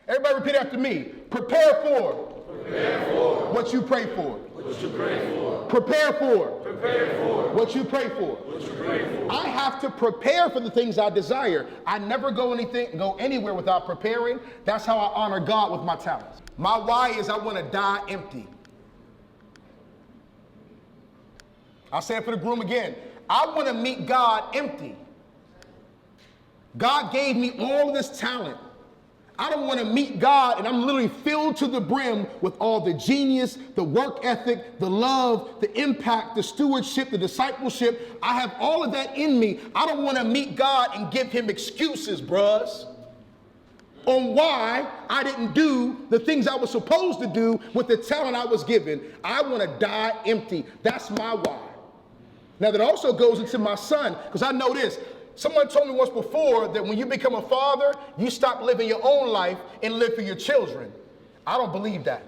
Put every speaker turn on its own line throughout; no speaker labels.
Everybody repeat after me. Prepare for. What you pray for. Prepare for. What you pray for. I have to prepare for the things I desire. I never go anywhere without preparing. That's how I honor God with my talents. My why is I want to die empty. I'll say it for the groom again. I want to meet God empty. God gave me all of this talent. I don't want to meet God and I'm literally filled to the brim with all the genius, the work ethic, the love, the impact, the stewardship, the discipleship. I have all of that in me. I don't want to meet God and give him excuses, bros, on why I didn't do the things I was supposed to do with the talent I was given. I want to die empty. That's my why. Now that also goes into my son, because I know this. Someone told me once before that when you become a father, you stop living your own life and live for your children. I don't believe that.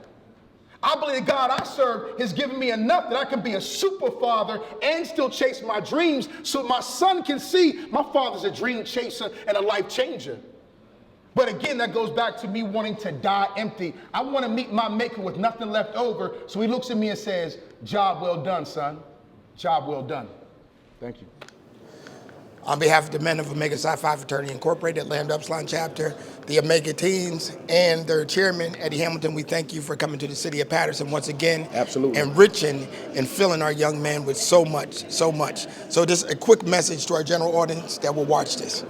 I believe the God I serve has given me enough that I can be a super father and still chase my dreams so my son can see my father's a dream chaser and a life changer. But again, that goes back to me wanting to die empty. I want to meet my maker with nothing left over. So he looks at me and says, job well done, son. Job well done. Thank you.
On behalf of the men of Omega Psi Phi Fraternity Incorporated, Lambda Upsilon Chapter, the Omega Teens, and their chairman, Eddie Hamilton, we thank you for coming to the city of Paterson once again.
Absolutely.
Enriching and filling our young men with so much, so much. So just a quick message to our general audience that will watch this.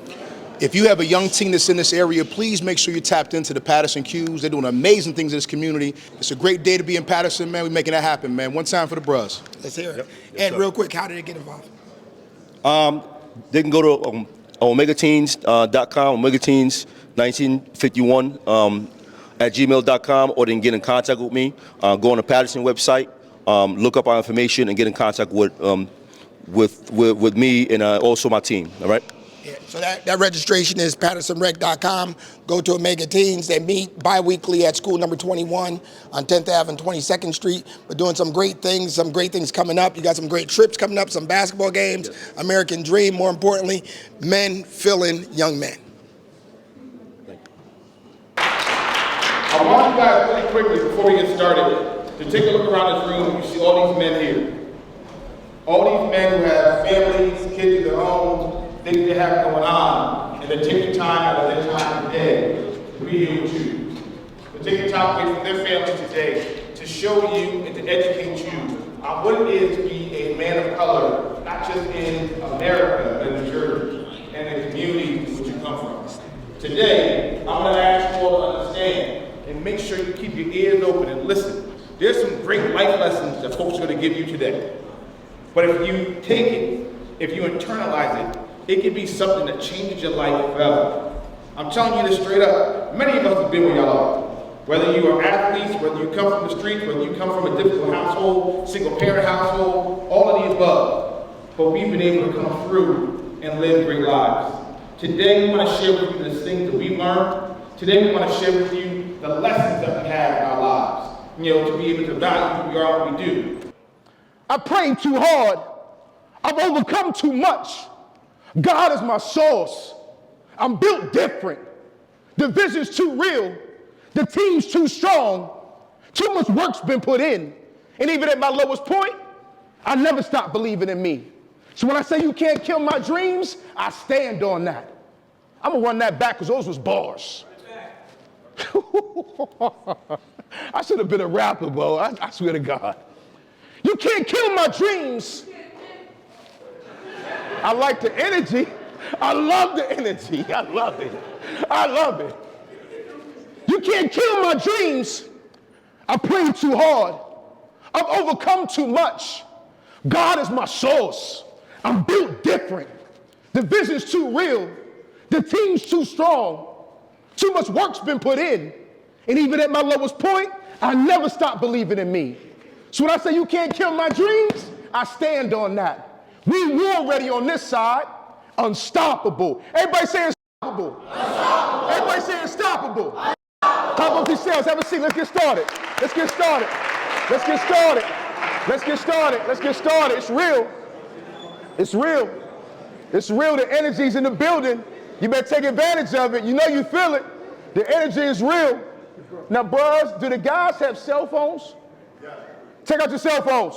If you have a young teen that's in this area, please make sure you're tapped into the Paterson Qs. They're doing amazing things in this community. It's a great day to be in Paterson, man. We're making that happen, man. One time for the bros.
Let's hear it.
Yep.
And real quick, how did they get involved?
They can go to omegateens.com, omegateens1951 at gmail.com, or they can get in contact with me. Go on the Paterson website, look up our information, and get in contact with me and also my team. All right.
Yeah, so that registration is pattersonrec.com. Go to Omega Teens. They meet bi-weekly at school number 21 on 10th Ave and 22nd Street. We're doing some great things coming up. You got some great trips coming up, some basketball games, yes. American Dream, more importantly, men filling young men.
I want you guys really quickly, before we get started, to take a look around this room. You see all these men here. All these men who have families, kids of their own, things they have going on, and they're taking time out of their time today to be here with you. They're taking time away from their families today to show you and to educate you on what it is to be a man of color, not just in America, but in New Jersey, and in the communities which you come from. Today, I'm going to ask you all to understand and make sure you keep your ears open and listen. There's some great life lessons that folks are going to give you today. But if you take it, if you internalize it, it can be something that changes your life forever. I'm telling you this straight up. Many of us have been where y'all are. Whether you are athletes, whether you come from the streets, whether you come from a difficult household, single parent household, all of the above. But we've been able to come through and live great lives. Today we want to share with you the things that we learned. Today we want to share with you the lessons that we have in our lives. To be able to value who we are and what we do.
I prayed too hard. I've overcome too much. God is my source. I'm built different. The vision's too real. The team's too strong. Too much work's been put in. And even at my lowest point, I never stop believing in me. So when I say you can't kill my dreams, I stand on that. I'm gonna run that back because those was bars. I should have been a rapper, bro. I swear to God. You can't kill my dreams. I like the energy. I love the energy. I love it. I love it. You can't kill my dreams. I prayed too hard. I've overcome too much. God is my source. I'm built different. The vision's too real. The team's too strong. Too much work's been put in. And even at my lowest point, I never stop believing in me. So when I say you can't kill my dreams, I stand on that. We war ready on this side. Unstoppable. Everybody say unstoppable. Unstoppable. Everybody say unstoppable. Clap up yourselves. Have a seat. Let's get started. Let's get started. Let's get started. Let's get started. Let's get started. It's real. It's real. It's real. The energy's in the building. You better take advantage of it. You know you feel it. The energy is real. Now, bros, do the guys have cell phones? Take out your cell phones.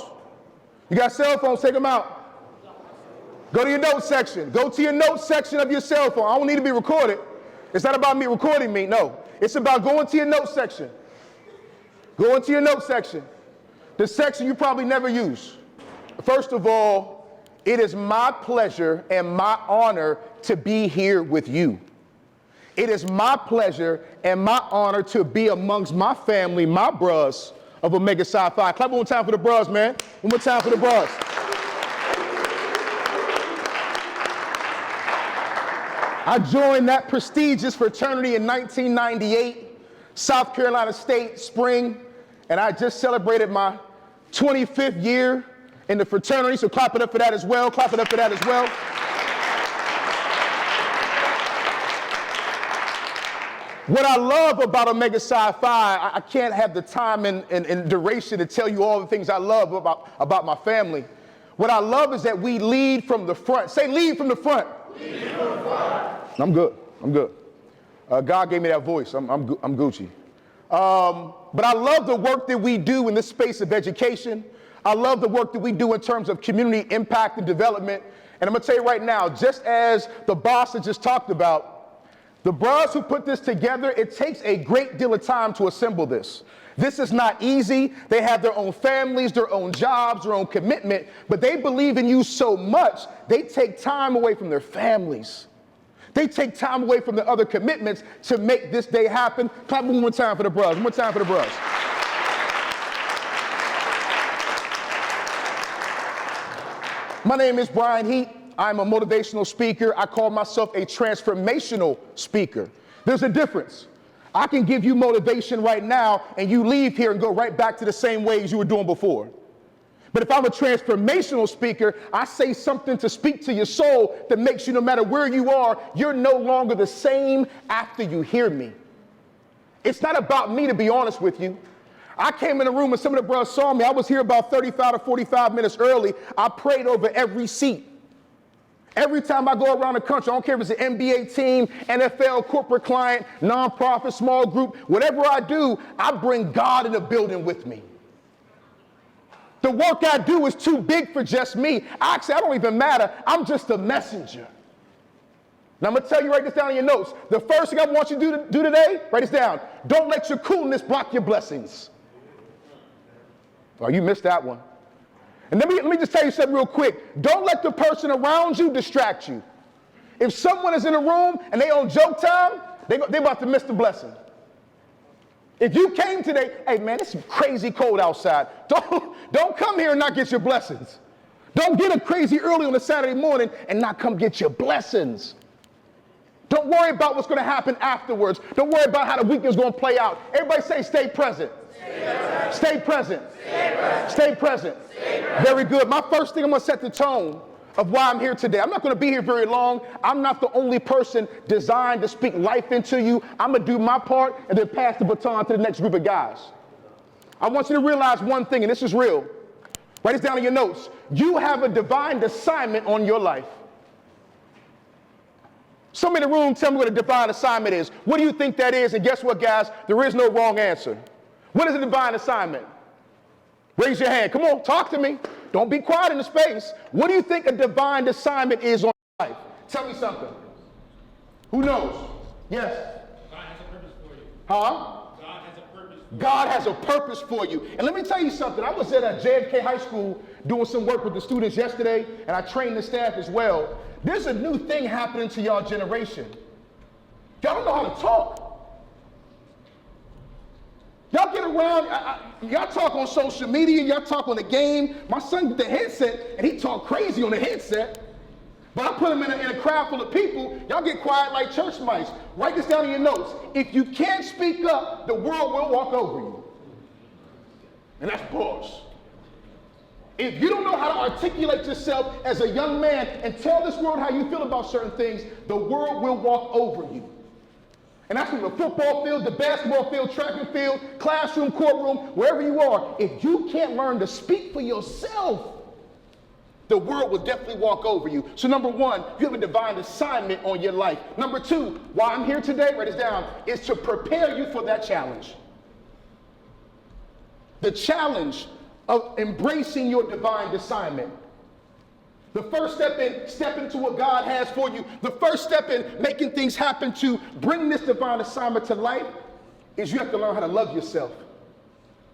You got cell phones, take them out. Go to your notes section. Go to your notes section of your cell phone. I don't need to be recorded. It's not about me recording me, no. It's about going to your notes section. Go into your notes section. The section you probably never use. First of all, it is my pleasure and my honor to be here with you. It is my pleasure and my honor to be amongst my family, my bros of Omega Psi Phi. Clap one more time for the bros, man. One more time for the bros. I joined that prestigious fraternity in 1998, South Carolina State, spring, and I just celebrated my 25th year in the fraternity, so clap it up for that as well, clap it up for that as well. What I love about Omega Psi Phi, I can't have the time and duration to tell you all the things I love about my family. What I love is that we lead from the front. Say lead from the front. Lead from the front. I'm good, I'm good. God gave me that voice, I'm Gucci. But I love the work that we do in this space of education. I love the work that we do in terms of community impact and development. And I'm gonna tell you right now, just as the boss had just talked about, the bros who put this together, it takes a great deal of time to assemble this. This is not easy. They have their own families, their own jobs, their own commitment, but they believe in you so much, they take time away from their families. They take time away from the other commitments to make this day happen. Clap one more time for the bros. One more time for the bros. My name is Brian Heat. I'm a motivational speaker. I call myself a transformational speaker. There's a difference. I can give you motivation right now and you leave here and go right back to the same ways you were doing before. But if I'm a transformational speaker, I say something to speak to your soul that makes you, no matter where you are, you're no longer the same after you hear me. It's not about me, to be honest with you. I came in the room and some of the brothers saw me. I was here about 35 to 45 minutes early. I prayed over every seat. Every time I go around the country, I don't care if it's an NBA team, NFL, corporate client, nonprofit, small group, whatever I do, I bring God in the building with me. The work I do is too big for just me. Actually, I don't even matter. I'm just a messenger. Now, I'm going to tell you, write this down in your notes. The first thing I want you to do today, write this down. Don't let your coolness block your blessings. Oh, you missed that one. And let me just tell you something real quick. Don't let the person around you distract you. If someone is in a room and they on joke time, they about to miss the blessing. If you came today, hey man, it's crazy cold outside. Don't come here and not get your blessings. Don't get up crazy early on a Saturday morning and not come get your blessings. Don't worry about what's going to happen afterwards. Don't worry about how the weekend's going to play out. Everybody say stay present. Stay present. Stay present. Stay present. Stay present. Very good. My first thing, I'm going to set the tone of why I'm here today. I'm not going to be here very long. I'm not the only person designed to speak life into you. I'm going to do my part and then pass the baton to the next group of guys. I want you to realize one thing, and this is real. Write this down in your notes. You have a divine assignment on your life. Some in the room tell me what a divine assignment is. What do you think that is? And guess what, guys? There is no wrong answer. What is a divine assignment? Raise your hand. Come on, talk to me. Don't be quiet in the space. What do you think a divine assignment is on your life? Tell me something. Who knows? Yes?
God has a purpose for you.
Huh?
God has a purpose for you.
God has a purpose for you. And let me tell you something. I was at a JFK High School doing some work with the students yesterday, and I trained the staff as well. There's a new thing happening to y'all generation. Y'all don't know how to talk. Y'all get around, y'all talk on social media, y'all talk on the game. My son get the headset, and he talk crazy on the headset. But I put him in a crowd full of people, y'all get quiet like church mice. Write this down in your notes. If you can't speak up, the world will walk over you. And that's pause. If you don't know how to articulate yourself as a young man and tell this world how you feel about certain things, the world will walk over you. And that's from the football field, the basketball field, track and field, classroom, courtroom, wherever you are. If you can't learn to speak for yourself, the world will definitely walk over you. So number one, you have a divine assignment on your life. Number two, why I'm here today, write this down, is to prepare you for that challenge. The challenge of embracing your divine assignment. The first step into what God has for you, the first step in making things happen to bring this divine assignment to life is you have to learn how to love yourself.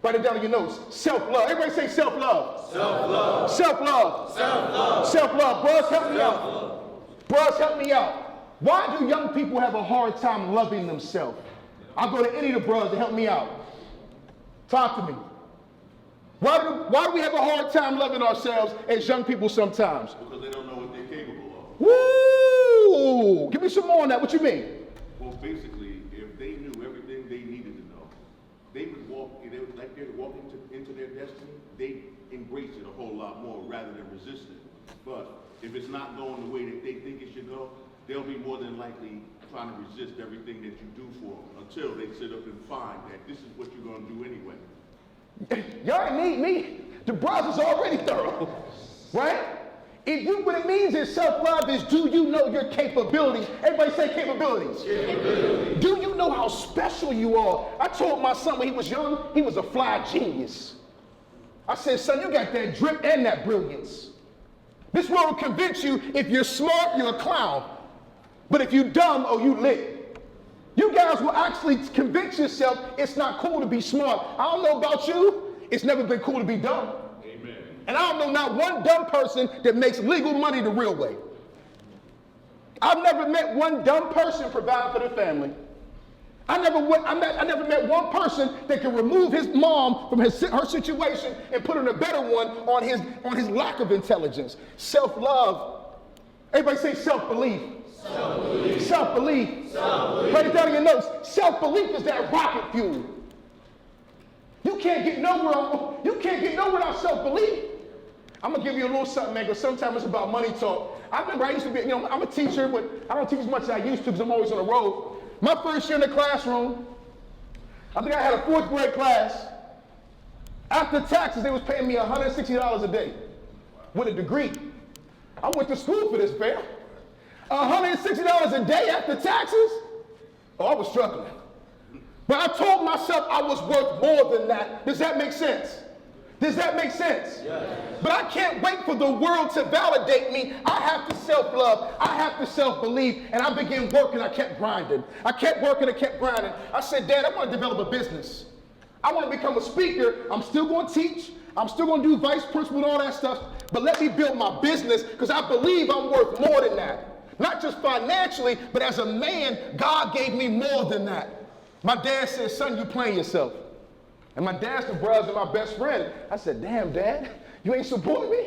Write it down in your notes. Self-love. Everybody say self-love. Self-love. Self-love. Self-love. Self-love. Bros, help me out. Bros, help me out. Why do young people have a hard time loving themselves? I'll go to any of the bros to help me out. Talk to me. Why do we have a hard time loving ourselves as young people sometimes?
Because they don't know what they're capable of.
Woo! Give me some more on that. What you mean?
Well, basically, if they knew everything they needed to know, they would walk, like they're walking into their destiny, they embrace it a whole lot more rather than resist it. But if it's not going the way that they think it should go, they'll be more than likely trying to resist everything that you do for them until they sit up and find that this is what you're going to do anyway.
Y'all ain't need me. The bros is already thorough, right? What it means is self-love is, do you know your capabilities? Everybody say capabilities. Capabilities. Do you know how special you are? I told my son when he was young, he was a fly genius. I said, son, you got that drip and that brilliance. This world will convince you if you're smart, you're a clown. But if you're dumb, oh, you lit. You guys will actually convince yourself it's not cool to be smart. I don't know about you. It's never been cool to be dumb.
Amen.
And I don't know not one dumb person that makes legal money the real way. I've never met one dumb person providing for their family. I never met one person that can remove his mom from her situation and put in a better one on his lack of intelligence. Self-love. Everybody say self-belief. Self-belief. Self-belief. Self-belief. Write it down in your notes. Self-belief is that rocket fuel. You can't get nowhere without self-belief. I'm gonna give you a little something, man, because sometimes it's about money talk. I remember I used to be, I'm a teacher, but I don't teach as much as I used to because I'm always on the road. My first year in the classroom, I think I had a 4th grade class. After taxes, they was paying me $160 a day with a degree. I went to school for this, fam. $160 a day after taxes? Oh, I was struggling. But I told myself I was worth more than that. Does that make sense? Does that make sense? Yes. But I can't wait for the world to validate me. I have to self-love. I have to self-believe. And I began working. I kept grinding. I kept working. I kept grinding. I said, Dad, I want to develop a business. I want to become a speaker. I'm still going to teach. I'm still going to do vice principal and all that stuff. But let me build my business because I believe I'm worth more than that. Not just financially, but as a man, God gave me more than that. My dad said, son, you playing yourself. And my dad's the brother and my best friend. I said, damn, Dad, you ain't supporting me?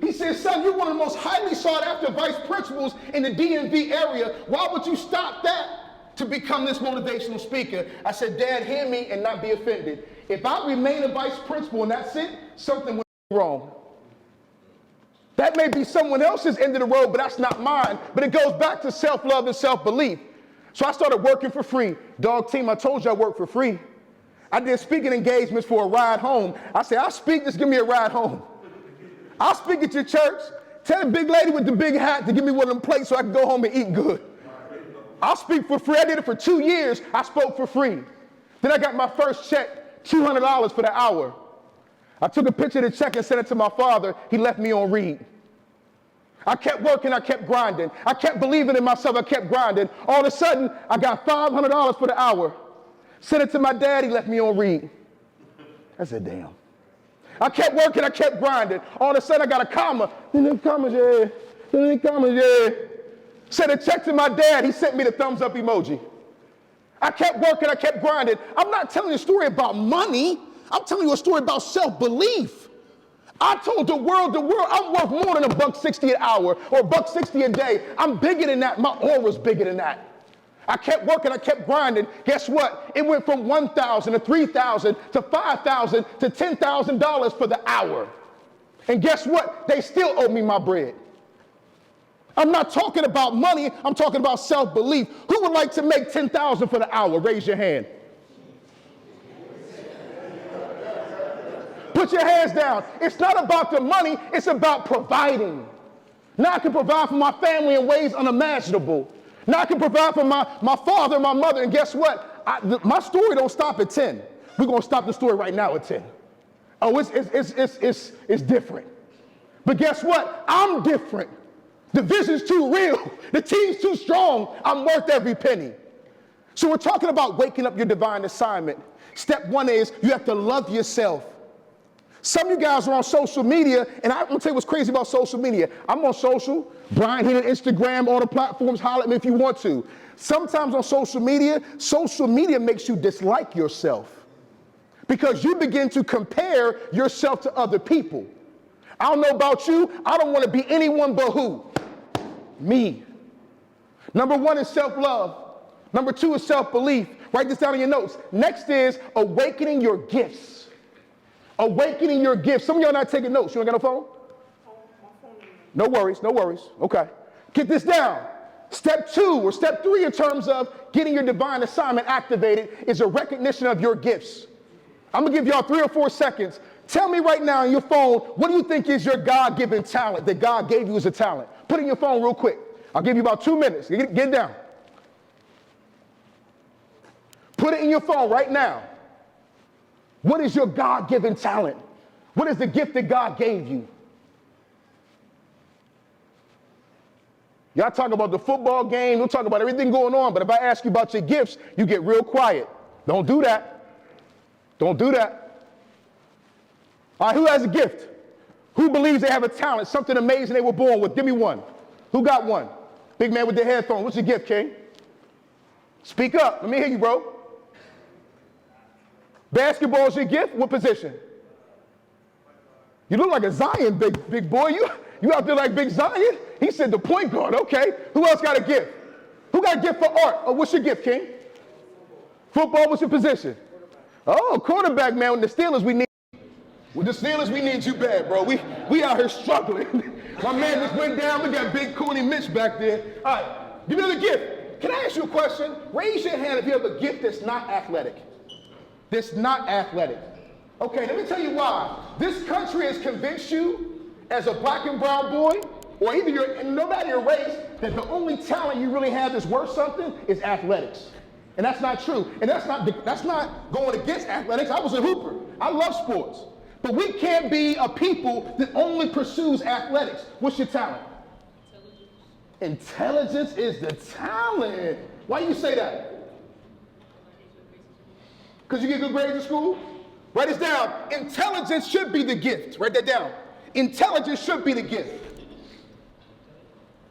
He said, son, you're one of the most highly sought after vice principals in the DMV area. Why would you stop that to become this motivational speaker? I said, Dad, hear me and not be offended. If I remain a vice principal and that's it, something went wrong. That may be someone else's end of the road, but that's not mine. But it goes back to self-love and self-belief. So I started working for free. Dog team, I told you I work for free. I did speaking engagements for a ride home. I said, I'll speak, just give me a ride home. I'll speak at your church. Tell the big lady with the big hat to give me one of them plates so I can go home and eat good. I'll speak for free. I did it for 2 years. I spoke for free. Then I got my first check, $200 for the hour. I took a picture of the check and sent it to my father. He left me on read. I kept working, I kept grinding. I kept believing in myself, I kept grinding. All of a sudden, I got $500 for the hour. Sent it to my dad, he left me on read. I said, damn. I kept working, I kept grinding. All of a sudden, I got a comma. Sent a check to my dad, he sent me the thumbs up emoji. I kept working, I kept grinding. I'm not telling you a story about money. I'm telling you a story about self-belief. I told the world, I'm worth more than $1.60 an hour or $1.60 a day. I'm bigger than that. My aura's bigger than that. I kept working, I kept grinding. Guess what? It went from $1,000 to $3,000 to $5,000 to $10,000 for the hour. And guess what? They still owe me my bread. I'm not talking about money, I'm talking about self-belief. Who would like to make $10,000 for the hour? Raise your hand. Put your hands down. It's not about the money, it's about providing. Now I can provide for my family in ways unimaginable. Now I can provide for my father and my mother, and guess what? My story don't stop at 10. We're going to stop the story right now at 10. Oh, it's different. But guess what? I'm different. The vision's too real. The team's too strong. I'm worth every penny. So we're talking about waking up your divine assignment. Step one is you have to love yourself. Some of you guys are on social media, and I'm going to tell you what's crazy about social media. I'm on social, Brian Heenan, Instagram, all the platforms, holler at me if you want to. Sometimes on social media makes you dislike yourself because you begin to compare yourself to other people. I don't know about you, I don't want to be anyone but who? Me. Number one is self-love. Number two is self-belief. Write this down in your notes. Next is awakening your gifts. Awakening your gifts. Some of y'all not taking notes. You ain't got no phone? No worries, no worries. Okay. Get this down. Step two or step three in terms of getting your divine assignment activated is a recognition of your gifts. I'm going to give y'all 3 or 4 seconds. Tell me right now on your phone, what do you think is your God-given talent that God gave you as a talent? Put it in your phone real quick. I'll give you about 2 minutes. Get it down. Put it in your phone right now. What is your God-given talent? What is the gift that God gave you? Y'all talk about the football game, we'll talk about everything going on, but if I ask you about your gifts, you get real quiet. Don't do that. Don't do that. All right, who has a gift? Who believes they have a talent, something amazing they were born with? Give me one. Who got one? Big man with the headphones. What's your gift, King? Speak up. Let me hear you, bro. Basketball is your gift? What position? You look like a Zion, big boy. You out there like Big Zion? He said the point guard. Okay. Who else got a gift? Who got a gift for art? Oh, what's your gift, King? Football, what's your position? Oh, quarterback, man. With the Steelers, we need. With the Steelers, we need you bad, bro. We out here struggling. My man just went down. We got Big Cooney Mitch back there. All right. Give me another gift. Can I ask you a question? Raise your hand if you have a gift that's not athletic. That's not athletic. Okay, let me tell you why. This country has convinced you as a black and brown boy, or either no matter your race, that the only talent you really have that's worth something is athletics. And that's not true. And that's not going against athletics. I was a hooper. I love sports. But we can't be a people that only pursues athletics. What's your talent? Intelligence is the talent. Why do you say that? Because you get good grades in school? Write this down. Intelligence should be the gift. Write that down. Intelligence should be the gift.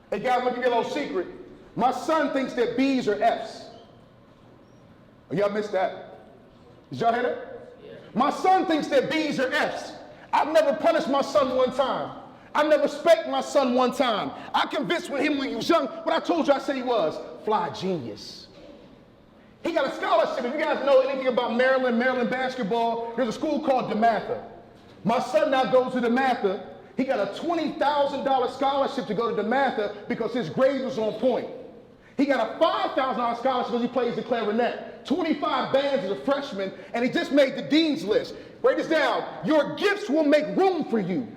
Hey guys, let me give you a little secret. My son thinks that B's are F's. Oh, y'all missed that? Did y'all hear that? Yeah. My son thinks that B's are F's. I've never punished my son one time. I never spanked my son one time. I convinced him when he was young, what I told you I said he was, fly genius. He got a scholarship. If you guys know anything about Maryland basketball, there's a school called DeMatha. My son now goes to DeMatha. He got a $20,000 scholarship to go to DeMatha because his grade was on point. He got a $5,000 scholarship because he plays the clarinet. 25 bands as a freshman, and he just made the dean's list. Write this down. Your gifts will make room for you.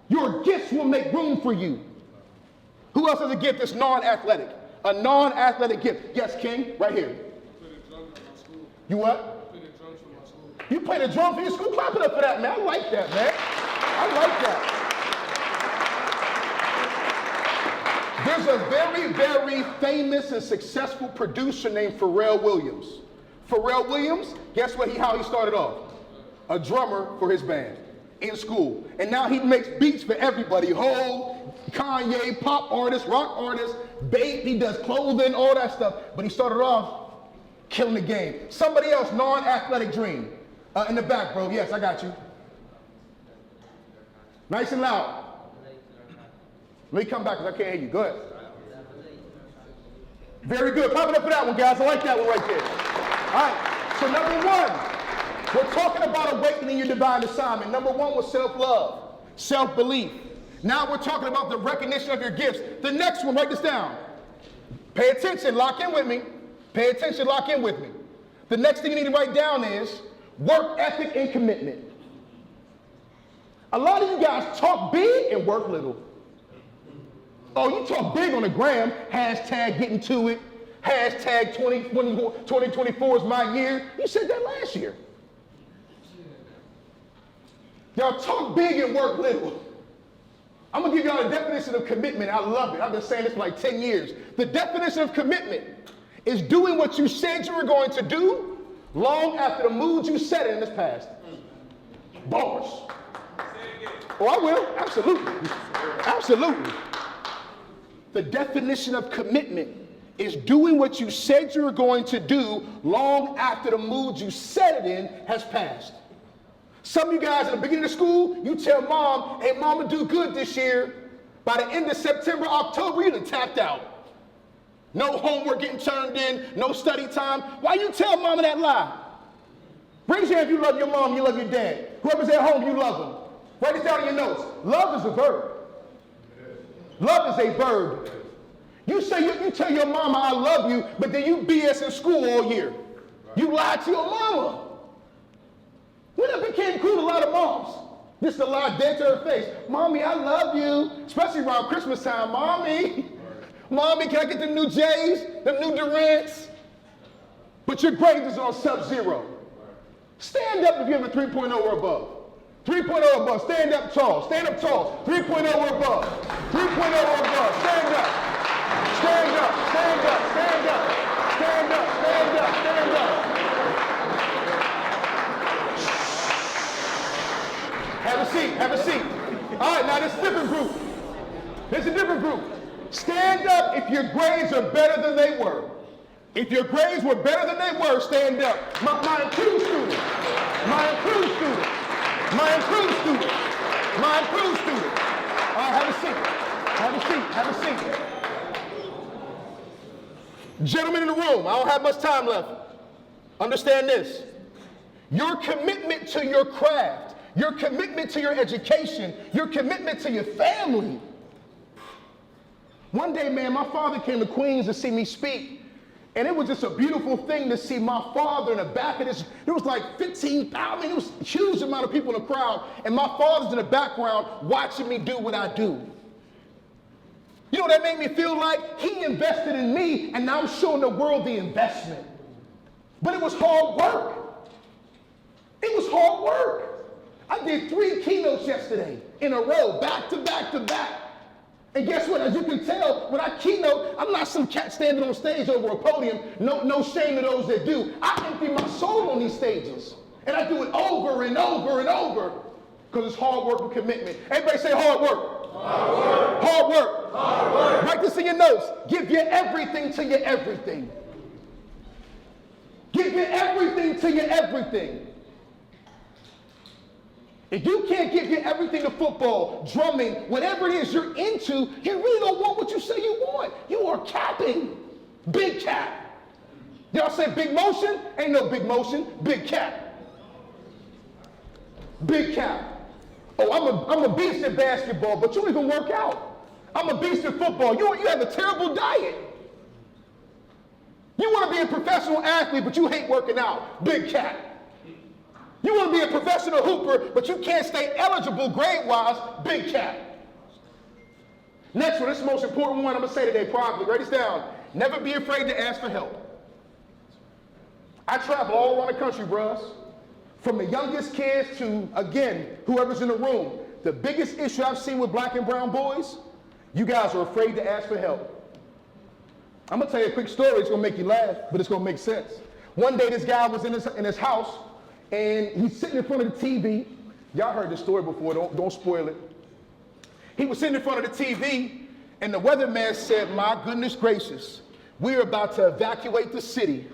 Your gifts will make room for you. Who else has a gift that's non-athletic? A non-athletic gift. Yes, King, right here.
I play the drums at my school.
You what?
I play the drums for my school.
You play the drum for your school? Clap it up for that, man. I like that, man. I like that. There's a very, very famous and successful producer named Pharrell Williams. Pharrell Williams, guess what? How he started off? A drummer for his band in school. And now he makes beats for everybody. Hov, Kanye, pop artists, rock artists, Bape, he does clothing, all that stuff. But he started off killing the game. Somebody else, non-athletic dream. In the back, bro. Yes, I got you. Nice and loud. Let me come back because I can't hear you. Go ahead. Very good. Clap it up for that one, guys. I like that one right there. All right. So number one, we're talking about awakening your divine assignment. Number one was self-love, self-belief. Now we're talking about the recognition of your gifts. The next one, write this down. Pay attention. Lock in with me. Pay attention. Lock in with me. The next thing you need to write down is work ethic and commitment. A lot of you guys talk big and work little. Oh, you talk big on the gram, hashtag getting to it, hashtag 2024 is my year. You said that last year. Y'all talk big and work little. I'm gonna give y'all a definition of commitment. I love it. I've been saying this for like 10 years. The definition of commitment is doing what you said you were going to do long after the mood you set in is past. Bars. Oh, I will. Absolutely. Absolutely. The definition of commitment is doing what you said you were going to do long after the mood you set it in has passed. Some of you guys at the beginning of school, you tell mom, hey, mama, do good this year. By the end of September, October, you done tapped out. No homework getting turned in, no study time. Why you tell mama that lie? Raise your hand if you love your mom, you love your dad. Whoever's at home, you love them. Write this down in your notes. Love is a verb. Love is a verb. You say you tell your mama I love you, but then you BS in school all year. You lied to your mama. When it became cool to a lot of moms, this is a lie dead to her face. Mommy, I love you. Especially around Christmas time. Mommy, mommy, can I get the new J's, the new Durants? But your grade is on sub-zero. Stand up if you have a 3.0 or above. 3.0 or above, stand up tall, stand up tall. 3.0 or above, 3.0 or above, stand up. Stand up, stand up, stand up, stand up, stand up, stand up. Have a seat, have a seat. All right, now this is a different group. This is a different group. Stand up if your grades are better than they were. If your grades were better than they were, stand up. My improved student, my improved student, my improved student, my improved student. All right, have a seat, have a seat, have a seat. Gentlemen in the room, I don't have much time left. Understand this. Your commitment to your craft, your commitment to your education, your commitment to your family. One day, man, my father came to Queens to see me speak, and it was just a beautiful thing to see my father in the back of this. There was like 15,000, I mean, it was a huge amount of people in the crowd, and my father's in the background watching me do what I do. You know what that made me feel like? He invested in me, and now I'm showing the world the investment. But it was hard work. It was hard work. I did 3 keynotes yesterday in a row, back to back to back. And guess what? As you can tell, when I keynote, I'm not some cat standing on stage over a podium. No shame to those that do. I empty my soul on these stages. And I do it over and over and over because it's hard work and commitment. Everybody say hard work. Hard work. Hard work. Hard work. Write this in your notes. Give your everything to your everything. Give your everything to your everything. If you can't give your everything to football, drumming, whatever it is you're into, you really don't want what you say you want. You are capping. Big cap. Y'all say big motion? Ain't no big motion. Big cap. Big cap. Oh, I'm a beast at basketball, but you don't even work out. I'm a beast at football. You have a terrible diet. You want to be a professional athlete, but you hate working out. Big cap. You want to be a professional hooper, but you can't stay eligible grade-wise. Big cap. Next one, this is the most important one I'm going to say today, probably. Write this down. Never be afraid to ask for help. I travel all around the country, bros. From the youngest kids to, again, whoever's in the room. The biggest issue I've seen with black and brown boys, you guys are afraid to ask for help. I'm going to tell you a quick story. It's going to make you laugh, but it's going to make sense. One day, this guy was in his house, and he's sitting in front of the TV. Y'all heard this story before, don't spoil it. He was sitting in front of the TV, and the weatherman said, my goodness gracious, we're about to evacuate the city.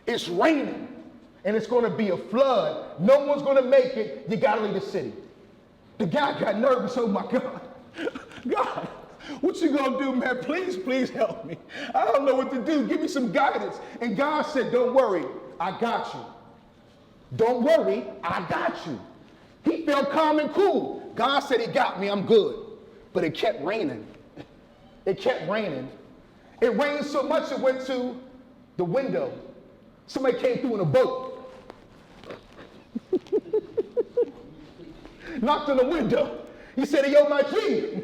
It's raining, and it's going to be a flood. No one's going to make it. You got to leave the city. The guy got nervous. Oh, my God. God, what you going to do, man? Please, please help me. I don't know what to do. Give me some guidance. And God said, don't worry. I got you. Don't worry, I got you. He felt calm and cool. God said he got me, I'm good. But it kept raining. It kept raining. It rained so much it went to the window. Somebody came through in a boat. knocked on the window. He said, hey, yo, my G,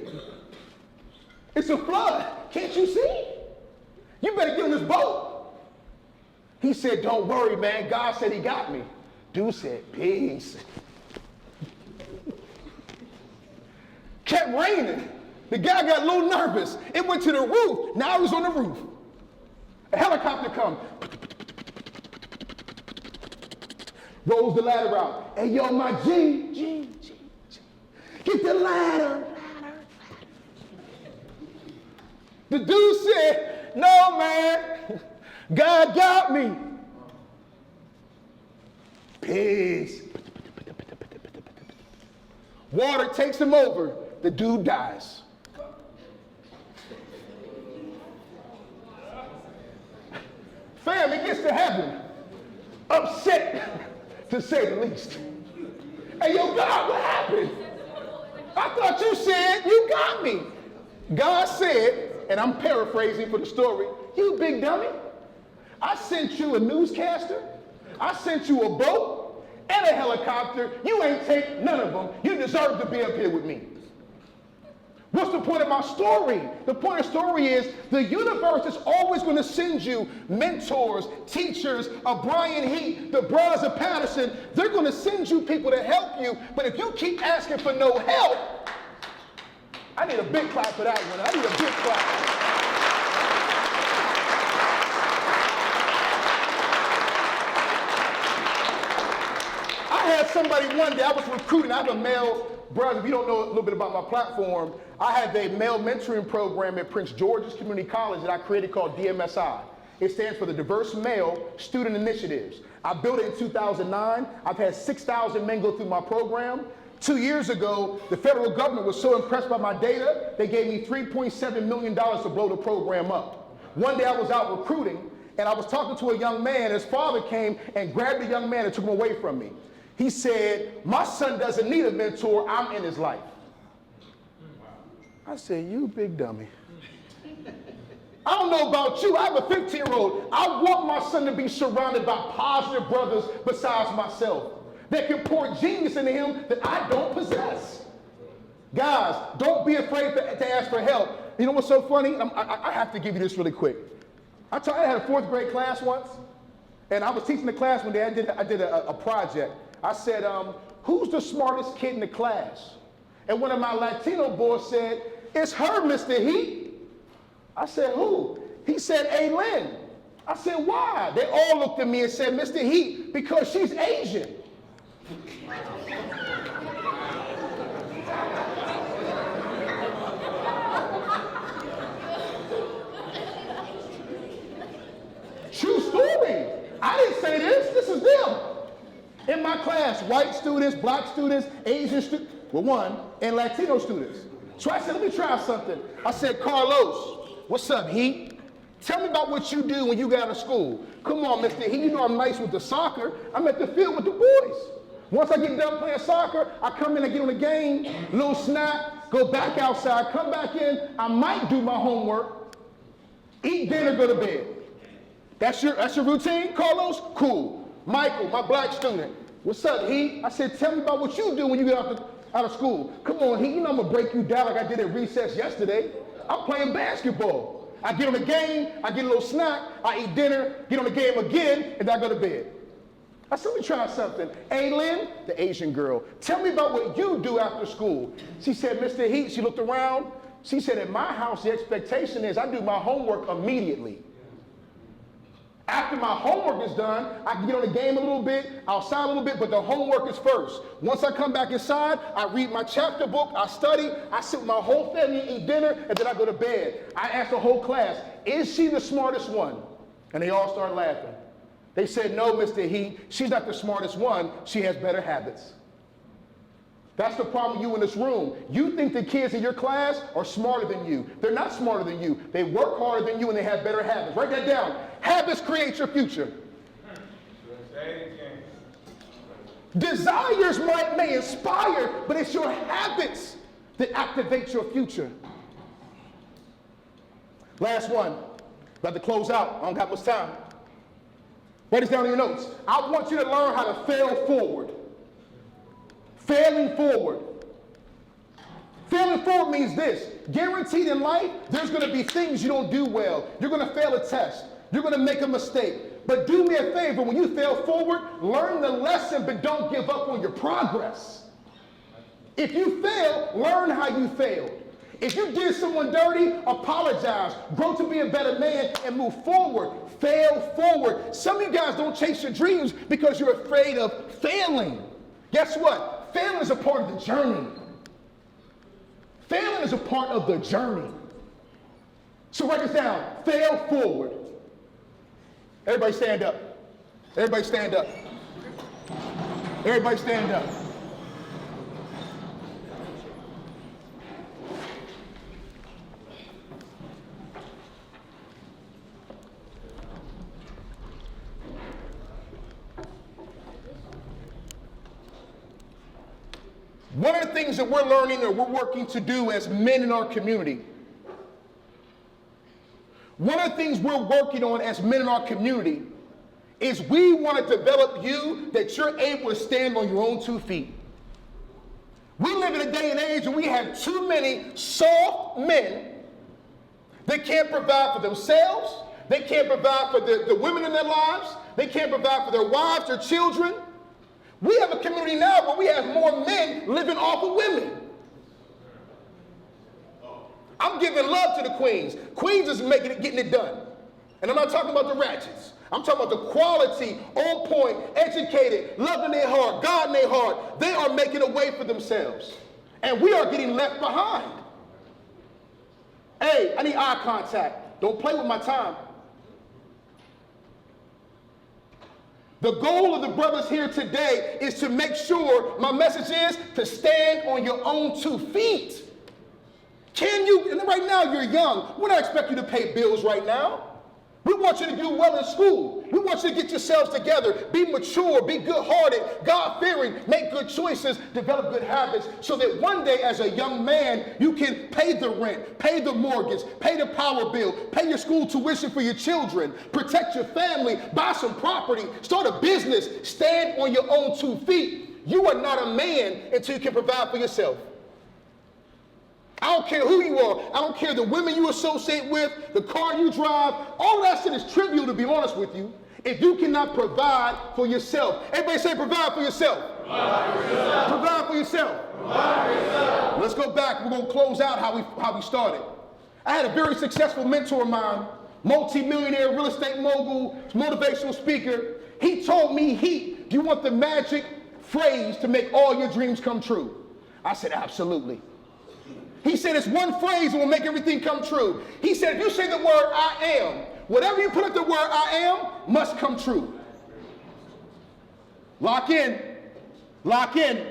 it's a flood. Can't you see? You better get on this boat. He said, don't worry, man. God said he got me. Dude said, peace. Kept raining. The guy got a little nervous. It went to the roof. Now he's on the roof. A helicopter comes. Rolls the ladder out. Hey, yo, my G. Get the ladder. The dude said, no, man. God got me. Peace. Water takes him over. The dude dies. Fam, it gets to heaven. Upset, to say the least. Hey, yo, God, what happened? I thought you said you got me. God said, and I'm paraphrasing for the story, you big dummy. I sent you a newscaster. I sent you a boat and a helicopter. You ain't take none of them. You deserve to be up here with me. What's the point of my story? The point of the story is the universe is always going to send you mentors, teachers, a Brian Heat, the Bras of Paterson. They're going to send you people to help you. But if you keep asking for no help, I need a big clap for that one. I need a big clap. I had somebody one day, I was recruiting, I have a male brother, if you don't know a little bit about my platform, I have a male mentoring program at Prince George's Community College that I created called DMSI. It stands for the Diverse Male Student Initiatives. I built it in 2009. I've had 6,000 men go through my program. 2 years ago, the federal government was so impressed by my data, they gave me $3.7 million to blow the program up. One day I was out recruiting, and I was talking to a young man. His father came and grabbed the young man and took him away from me. He said, my son doesn't need a mentor, I'm in his life. I said, you big dummy. I don't know about you, I have a 15-year-old. I want my son to be surrounded by positive brothers besides myself that can pour genius into him that I don't possess. Guys, don't be afraid to ask for help. You know what's so funny? I have to give you this really quick. I had a 4th grade class once, and I was teaching the class one day. I did a project. I said, who's the smartest kid in the class? And one of my Latino boys said, it's her, Mr. Heat. I said, who? He said, Lynn. I said, why? They all looked at me and said, Mr. Heat, because she's Asian. True story. I didn't say this. This is them. In my class, white students, black students, Asian students, well, one, and Latino students. So I said, let me try something. I said, Carlos, what's up, Heat? Tell me about what you do when you get out of school. Come on, Mr. Heat, you know I'm nice with the soccer. I'm at the field with the boys. Once I get done playing soccer, I come in and get on the game, little snack, go back outside, come back in, I might do my homework, eat dinner, go to bed. That's your routine, Carlos? Cool. Michael, my black student, what's up, Heat? I said, tell me about what you do when you get out of school. Come on, Heat, you know I'm gonna break you down like I did at recess yesterday. I'm playing basketball. I get on the game, I get a little snack, I eat dinner, get on the game again, and then I go to bed. I said, let me try something. Lynn, the Asian girl, tell me about what you do after school. She said, Mr. Heat, she looked around. She said, at my house, the expectation is I do my homework immediately. After my homework is done, I can get on the game a little bit, outside a little bit, but the homework is first. Once I come back inside, I read my chapter book, I study, I sit with my whole family, eat dinner, and then I go to bed. I asked the whole class, is she the smartest one? And they all started laughing. They said, no, Mr. Heat, she's not the smartest one, she has better habits. That's the problem with you in this room. You think the kids in your class are smarter than you. They're not smarter than you. They work harder than you and they have better habits. Write that down. Habits create your future. Desires may inspire, but it's your habits that activate your future. Last one. About to close out. I don't got much time. Write this down in your notes. I want you to learn how to fail forward. Failing forward. Failing forward means this. Guaranteed in life, there's going to be things you don't do well. You're going to fail a test. You're going to make a mistake. But do me a favor, when you fail forward, learn the lesson, but don't give up on your progress. If you fail, learn how you failed. If you did someone dirty, apologize. Grow to be a better man and move forward. Fail forward. Some of you guys don't chase your dreams because you're afraid of failing. Guess what? Failing is a part of the journey. Failing is a part of the journey. So write this down. Fail forward. Everybody stand up. Everybody stand up. Everybody stand up. One of the things that we're learning or we're working to do as men in our community, one of the things we're working on as men in our community is we want to develop you that you're able to stand on your own 2 feet. We live in a day and age where we have too many soft men that can't provide for themselves, they can't provide for the women in their lives, they can't provide for their wives, their children. We have a community now where we have more men living off of women. I'm giving love to the queens. Queens is getting it done. And I'm not talking about the ratchets. I'm talking about the quality, on point, educated, love in their heart, God in their heart. They are making a way for themselves. And we are getting left behind. Hey, I need eye contact. Don't play with my time. The goal of the brothers here today is to make sure, my message is to stand on your own 2 feet. Can you, and right now you're young, we don't expect you to pay bills right now. We want you to do well in school. We want you to get yourselves together, be mature, be good-hearted, God-fearing, make good choices, develop good habits, so that one day as a young man, you can pay the rent, pay the mortgage, pay the power bill, pay your school tuition for your children, protect your family, buy some property, start a business, stand on your own 2 feet. You are not a man until you can provide for yourself. I don't care who you are. I don't care the women you associate with, the car you drive. All that shit is trivial, to be honest with you, if you cannot provide for yourself. Everybody say provide for yourself. Provide for yourself. Provide for yourself. Provide for yourself. Let's go back. We're going to close out how we started. I had a very successful mentor of mine, multi-millionaire, real estate mogul, motivational speaker. He told me, do you want the magic phrase to make all your dreams come true? I said, absolutely. He said, it's one phrase that will make everything come true. He said, if you say the word I am, whatever you put up the word I am must come true. Lock in. Lock in.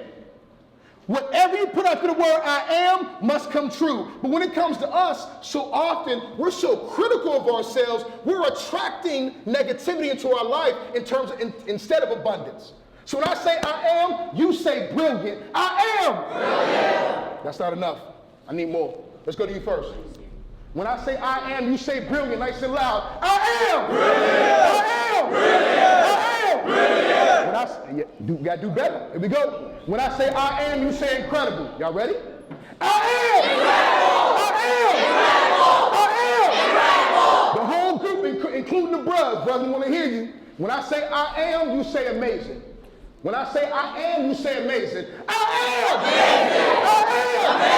Whatever you put up to the word I am must come true. But when it comes to us, so often we're so critical of ourselves, we're attracting negativity into our life instead of abundance. So when I say I am, you say brilliant. I am. Brilliant. That's not enough. I need more. Let's go to you first. When I say I am, you say brilliant, nice and loud. I am. Brilliant. I am. Brilliant. I am. Brilliant. You gotta do better. Here we go. When I say I am, you say incredible. Y'all ready? I am. Incredible. I am. The whole group, including the brothers, want to hear you. When I say I am, you say amazing. When I say I am, you say amazing. I am. Amazing.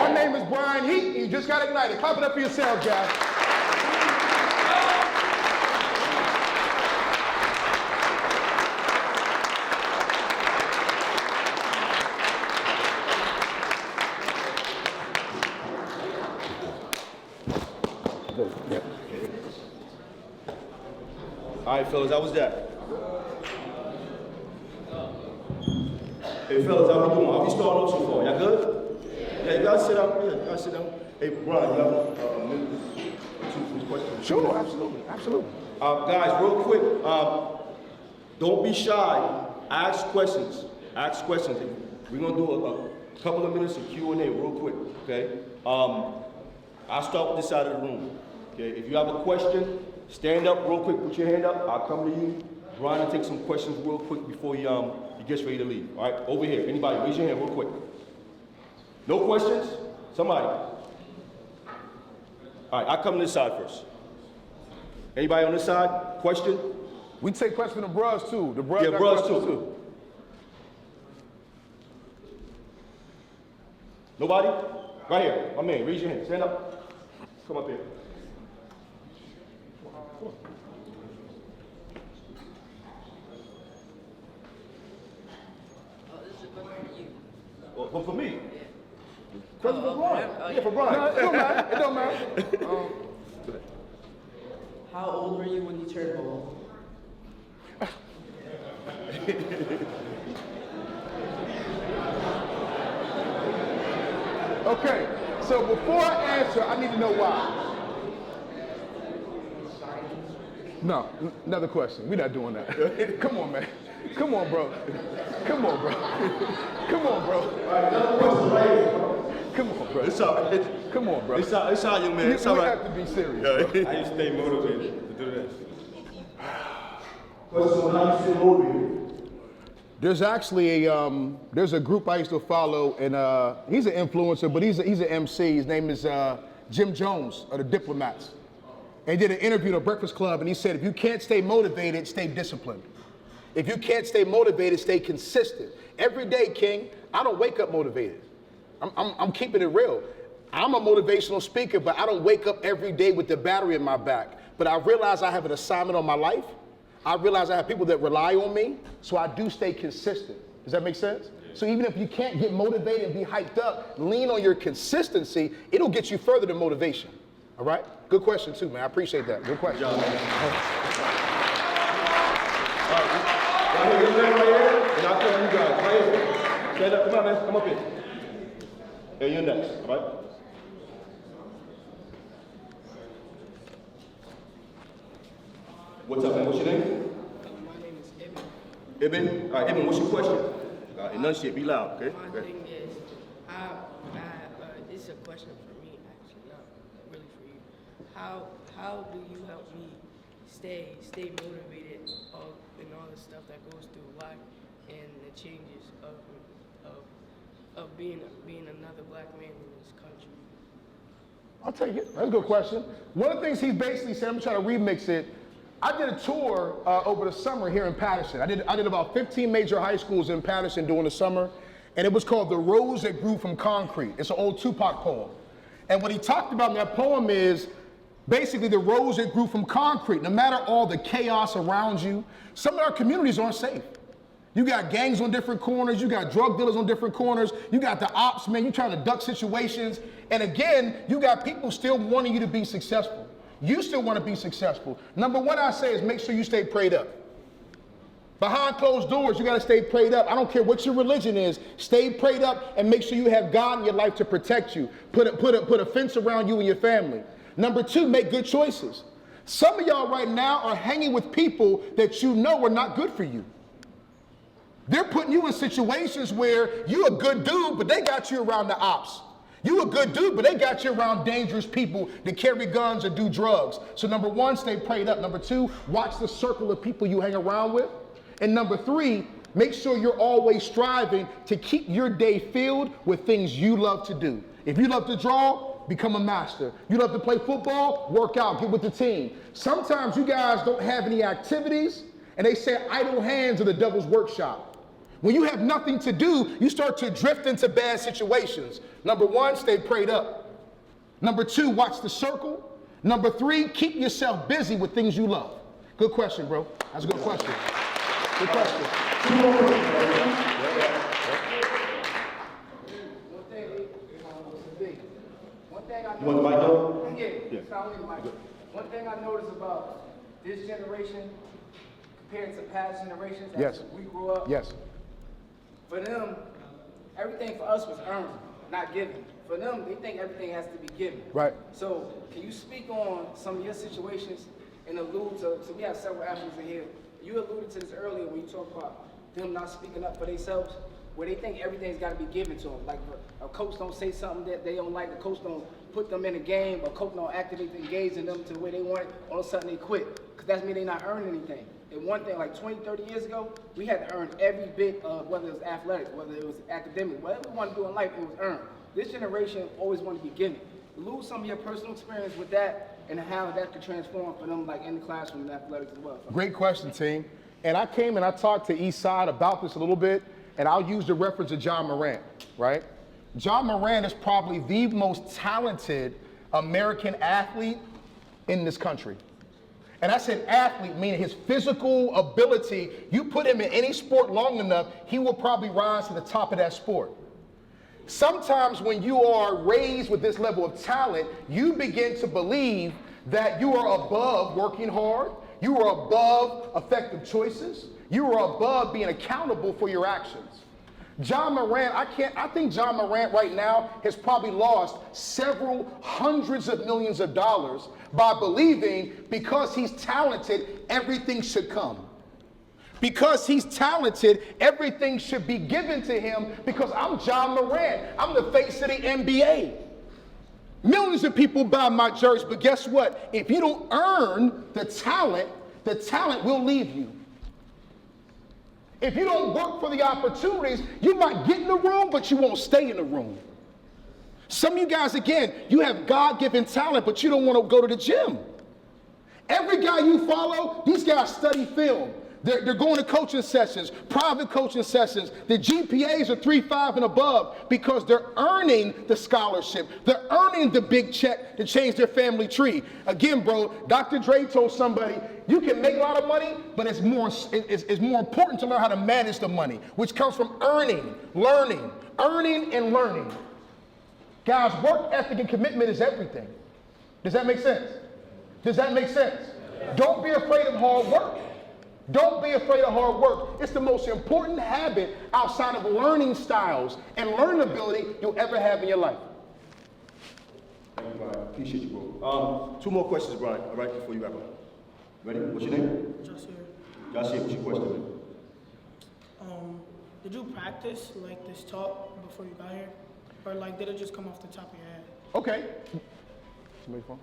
My name is Brian Heat. You just got ignited. Clap it up for yourselves, guys.
All right, fellas, how was that? Hey, fellas, how we doing? How we starting off so far? Y'all good? Yeah, you guys sit down. Yeah, you guys sit down. Hey, Brian, you have a minute for two questions?
Sure, absolutely.
Guys, real quick, don't be shy. Ask questions. We're gonna do a couple of minutes of Q&A real quick, okay? I'll start with this side of the room, okay? If you have a question, stand up real quick, put your hand up, I'll come to you. Brian will take some questions real quick before he gets ready to leave. All right, over here. Anybody, raise your hand real quick. No questions? Somebody. All right, I'll come to this side first. Anybody on this side? Question?
We take questions from the bros too. The bros
Yeah,
got
bros
questions
too. Nobody? Right here. My man, raise your hand. Stand up. Come up here. Well, for me. Question for Brian. Yeah, for Brian.
No, it don't matter. It don't matter.
How old were you when you turned bald?
Okay, so before I answer, I need to know why. No, another question. We're not doing that. Come on, man. Come on, bro. Come on, bro. Come on, bro.
All right, another question right here.
Come on, bro.
It's all right.
Come on, bro.
It's all young man. It's all
We
right.
have to be serious, bro.
How you stay motivated to do this? Question, how you stay motivated?
There's actually there's a group I used to follow, and he's an influencer, but he's an MC. His name is Jim Jones of the Diplomats. And he did an interview at a Breakfast Club, and he said, if you can't stay motivated, stay disciplined. If you can't stay motivated, stay consistent. Every day, King, I don't wake up motivated. I'm keeping it real. I'm a motivational speaker, but I don't wake up every day with the battery in my back. But I realize I have an assignment on my life. I realize I have people that rely on me, so I do stay consistent. Does that make sense? So even if you can't get motivated and be hyped up, lean on your consistency. It'll get you further than motivation. All right? Good question too, man. I appreciate that. Good question.
Right here, you stand right here, and I'll tell you guys. Right here. Stand up. Come on, man. Come up here. And you're next. All right? What's up, man? What's your name?
My name is Ibn.
Ibn? All right, Ibn, what's your question? Enunciate, be loud, okay?
My thing is, this is a question for me, actually, not really for you. How do you help me stay motivated in all the stuff that goes through life and the changes of being another black man in this country?
I'll take it. That's a good question. One of the things he basically said, I'm trying to remix it. I did a tour over the summer here in Paterson. I did about 15 major high schools in Paterson during the summer, and it was called The Rose That Grew from Concrete. It's an old Tupac poem. And what he talked about in that poem is basically the rose that grew from concrete. No matter all the chaos around you, some of our communities aren't safe. You got gangs on different corners, you got drug dealers on different corners, you got the ops, man, you're trying to duck situations. And again, you got people still wanting you to be successful. You still want to be successful. Number one I say is make sure you stay prayed up. Behind closed doors, you got to stay prayed up. I don't care what your religion is, stay prayed up and make sure you have God in your life to protect you. Put a fence around you and your family. Number two, make good choices. Some of y'all right now are hanging with people that you know are not good for you. They're putting you in situations where you're a good dude, but they got you around the ops. You a good dude, but they got you around dangerous people that carry guns or do drugs. So number one, stay prayed up. Number two, watch the circle of people you hang around with. And number three, make sure you're always striving to keep your day filled with things you love to do. If you love to draw, become a master. You love to play football, work out, get with the team. Sometimes you guys don't have any activities, and they say idle hands are the devil's workshop. When you have nothing to do, you start to drift into bad situations. Number one, stay prayed up. Number two, watch the circle. Number three, keep yourself busy with things you love. Good question, bro. That's a good question. Good question.
You want the mic though?
Yeah. One thing I noticed about this generation compared to past generations,
Yes.
as we grew up,
Yes.
for them, everything for us was earned, not given. For them, they think everything has to be given.
Right.
So, can you speak on some of your situations and allude to, so we have several athletes in here. You alluded to this earlier when you talk about them not speaking up for themselves, where they think everything's got to be given to them. Like a coach don't say something that they don't like, the coach don't put them in a game, a coach don't activate, engage in them to where they want it, all of a sudden they quit. Because that means they're not earning anything. And one thing, like 20, 30 years ago, we had to earn every bit of whether it was athletics, whether it was academic, whatever we want to do in life, it was earned. This generation always want to be given. Lose some of your personal experience with that and how that could transform for them, like in the classroom and athletics as well.
Great question, team. And I came and I talked to Eastside about this a little bit, and I'll use the reference of John Morant, right? John Morant is probably the most talented American athlete in this country. And I said athlete, meaning his physical ability. You put him in any sport long enough, he will probably rise to the top of that sport. Sometimes when you are raised with this level of talent, you begin to believe that you are above working hard, you are above effective choices, you are above being accountable for your actions. John Morant, I think John Morant right now has probably lost several hundreds of millions of dollars by believing because he's talented, everything should come. Because he's talented, everything should be given to him because I'm John Morant. I'm the face of the NBA. Millions of people buy my jersey, but guess what? If you don't earn the talent will leave you. If you don't work for the opportunities, you might get in the room, but you won't stay in the room. Some of you guys, again, you have God-given talent, but you don't want to go to the gym. Every guy you follow, these guys study film. They're going to coaching sessions, private coaching sessions. The GPAs are 3.5 and above because they're earning the scholarship. They're earning the big check to change their family tree. Again, bro, Dr. Dre told somebody, you can make a lot of money, but it's more important to learn how to manage the money, which comes from earning and learning. Guys, work ethic and commitment is everything. Does that make sense? Does that make sense? Don't be afraid of hard work. Don't be afraid of hard work. It's the most important habit outside of learning styles and learnability you'll ever have in your life.
Thank you, Brian. Appreciate you, bro. Two more questions, Brian, all right, before you wrap up. Ready? What's your name?
Joshua.
Joshua, what's your question?
Did you practice like this talk before you got here? Or like did it just come off the top of your head?
Okay. Somebody's phone?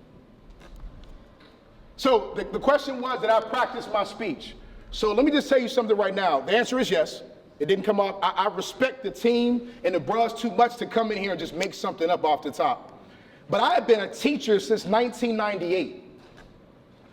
So the question was, did I practice my speech? So let me just tell you something right now. The answer is yes. It didn't come off. I respect the team and the bros too much to come in here and just make something up off the top. But I have been a teacher since 1998.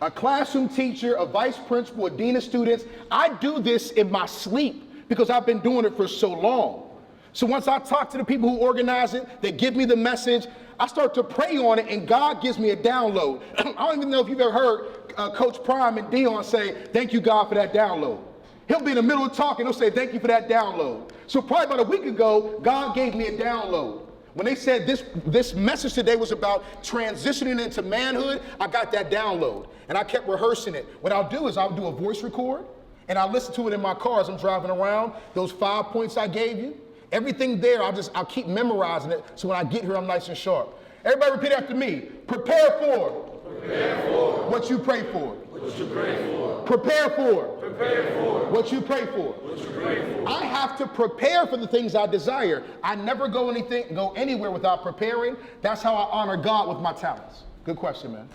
A classroom teacher, a vice principal, a dean of students. I do this in my sleep because I've been doing it for so long. So once I talk to the people who organize it, they give me the message, I start to pray on it and God gives me a download. I don't even know if you've ever heard Coach Prime and Dion say, thank you God for that download. He'll be in the middle of talking, he'll say, thank you for that download. So probably about a week ago, God gave me a download. When they said this message today was about transitioning into manhood, I got that download. And I kept rehearsing it. What I'll do is I'll do a voice record and I'll listen to it in my car as I'm driving around. Those 5 points I gave you, everything there, I'll keep memorizing it so when I get here, I'm nice and sharp. Everybody repeat after me. Prepare for. Prepare for. What you pray for. What you pray for. Prepare for. Prepare for. What you pray for. What you pray for. I have to prepare for the things I desire. I never go anywhere without preparing. That's how I honor God with my talents. Good question, man.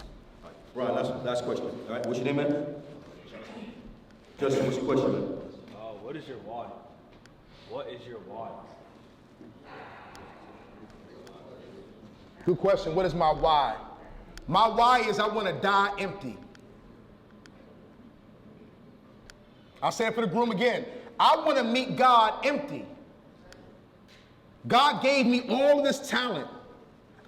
Brian, last question. All right, what's your name, man? Justin, what's your question, man?
What is your why? What is your why?
Good question. What is my why? My why is I want to die empty. I'll say it for the groom again. I want to meet God empty. God gave me all of this talent.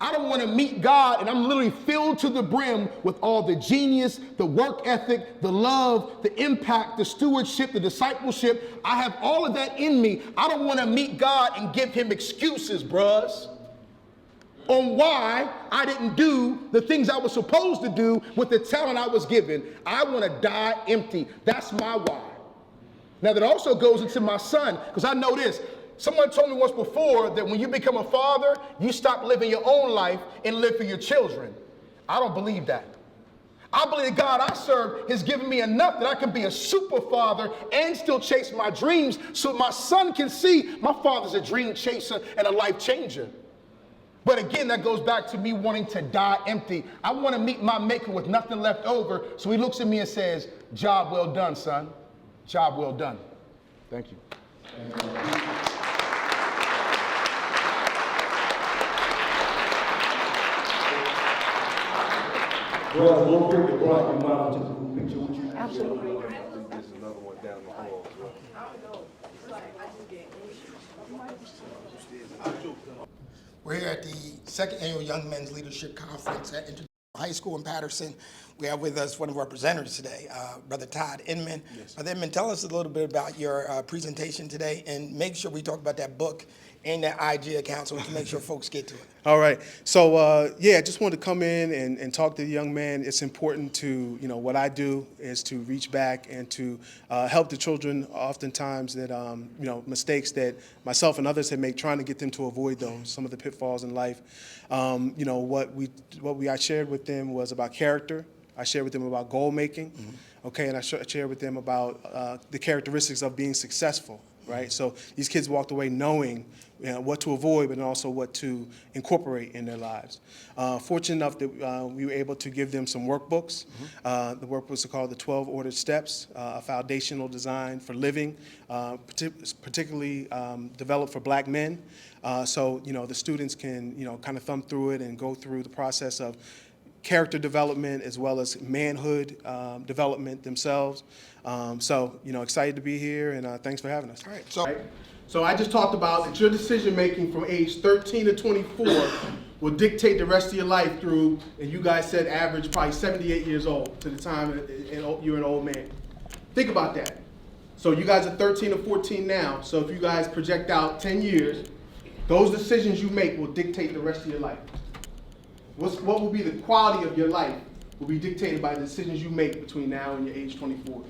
I don't want to meet God and I'm literally filled to the brim with all the genius, the work ethic, the love, the impact, the stewardship, the discipleship. I have all of that in me. I don't want to meet God and give him excuses, bros, on why I didn't do the things I was supposed to do with the talent I was given. I want to die empty. That's my why. Now that also goes into my son, because I know this. Someone told me once before that when you become a father, you stop living your own life and live for your children. I don't believe that. I believe the God I serve has given me enough that I can be a super father and still chase my dreams so my son can see my father's a dream chaser and a life changer. But again, that goes back to me wanting to die empty. I want to meet my maker with nothing left over. So he looks at me and says, job well done, son. Job well done. Thank you.
Bro, real quick, before I get mine, just a cool picture with you.
Absolutely.
There's another one down the hall.
We're here at the second annual Young Men's Leadership Conference at InterNational High School in Paterson. We have with us one of our presenters today, Brother Todd Inman. Yes. Brother Inman, tell us a little bit about your presentation today, and make sure we talk about that book and that IG account so we can make sure folks get to it.
All right. So, yeah, just wanted to come in and talk to the young man. It's important to, what I do is to reach back and to help the children oftentimes that, mistakes that myself and others have made, trying to get them to avoid those, some of the pitfalls in life. What I shared with them was about character. I shared with them about goal making, okay, and I shared with them about the characteristics of being successful, right? So these kids walked away knowing what to avoid, but also what to incorporate in their lives. Fortunate enough that we were able to give them some workbooks. The workbooks are called the 12 Ordered Steps, a foundational design for living, particularly developed for black men. So, the students can, kind of thumb through it and go through the process of character development as well as manhood development themselves. Excited to be here, and thanks for having us.
All right.
So I just talked about that your decision making from age 13 to 24 will dictate the rest of your life through, and you guys said average probably 78 years old to the time you're an old man. Think about that. So you guys are 13 or 14 now, so if you guys project out 10 years, those decisions you make will dictate the rest of your life. What will be the quality of your life will be dictated by the decisions you make between now and your age 24.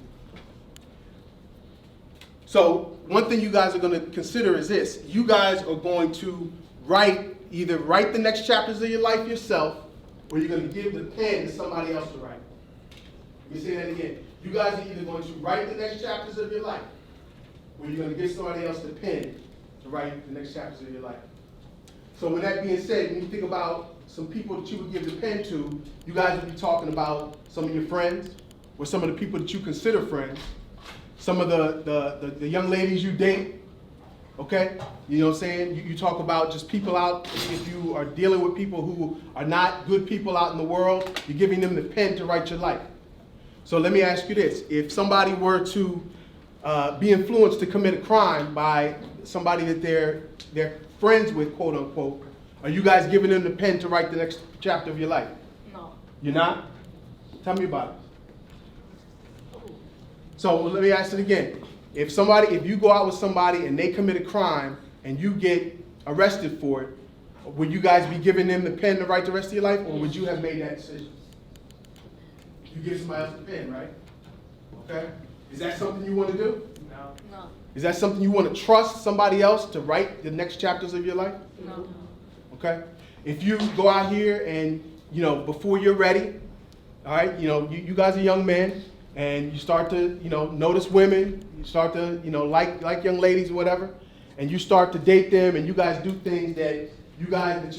So one thing you guys are going to consider is this. You guys are going to either write the next chapters of your life yourself, or you're going to give the pen to somebody else to write. Let me say that again. You guys are either going to write the next chapters of your life, or you're going to give somebody else the pen to write the next chapters of your life. So with that being said, when you think about some people that you would give the pen to, you guys would be talking about some of your friends, or some of the people that you consider friends, some of the young ladies you date, okay? You know what I'm saying? You talk about just people out, if you are dealing with people who are not good people out in the world, you're giving them the pen to write your life. So let me ask you this. If somebody were to be influenced to commit a crime by somebody that they're friends with, quote unquote, are you guys giving them the pen to write the next chapter of your life?
No.
You're not? Tell me about it. So let me ask it again. If you go out with somebody and they commit a crime and you get arrested for it, would you guys be giving them the pen to write the rest of your life, or would you have made that decision? You give somebody else the pen, right? Okay? Is that something you want to do?
No. No.
Is that something you want to trust somebody else to write the next chapters of your life?
No.
Okay? If you go out here and, before you're ready, all right, you guys are young men, and you start to, notice women, you start to, like young ladies or whatever, and you start to date them, and you guys do things that your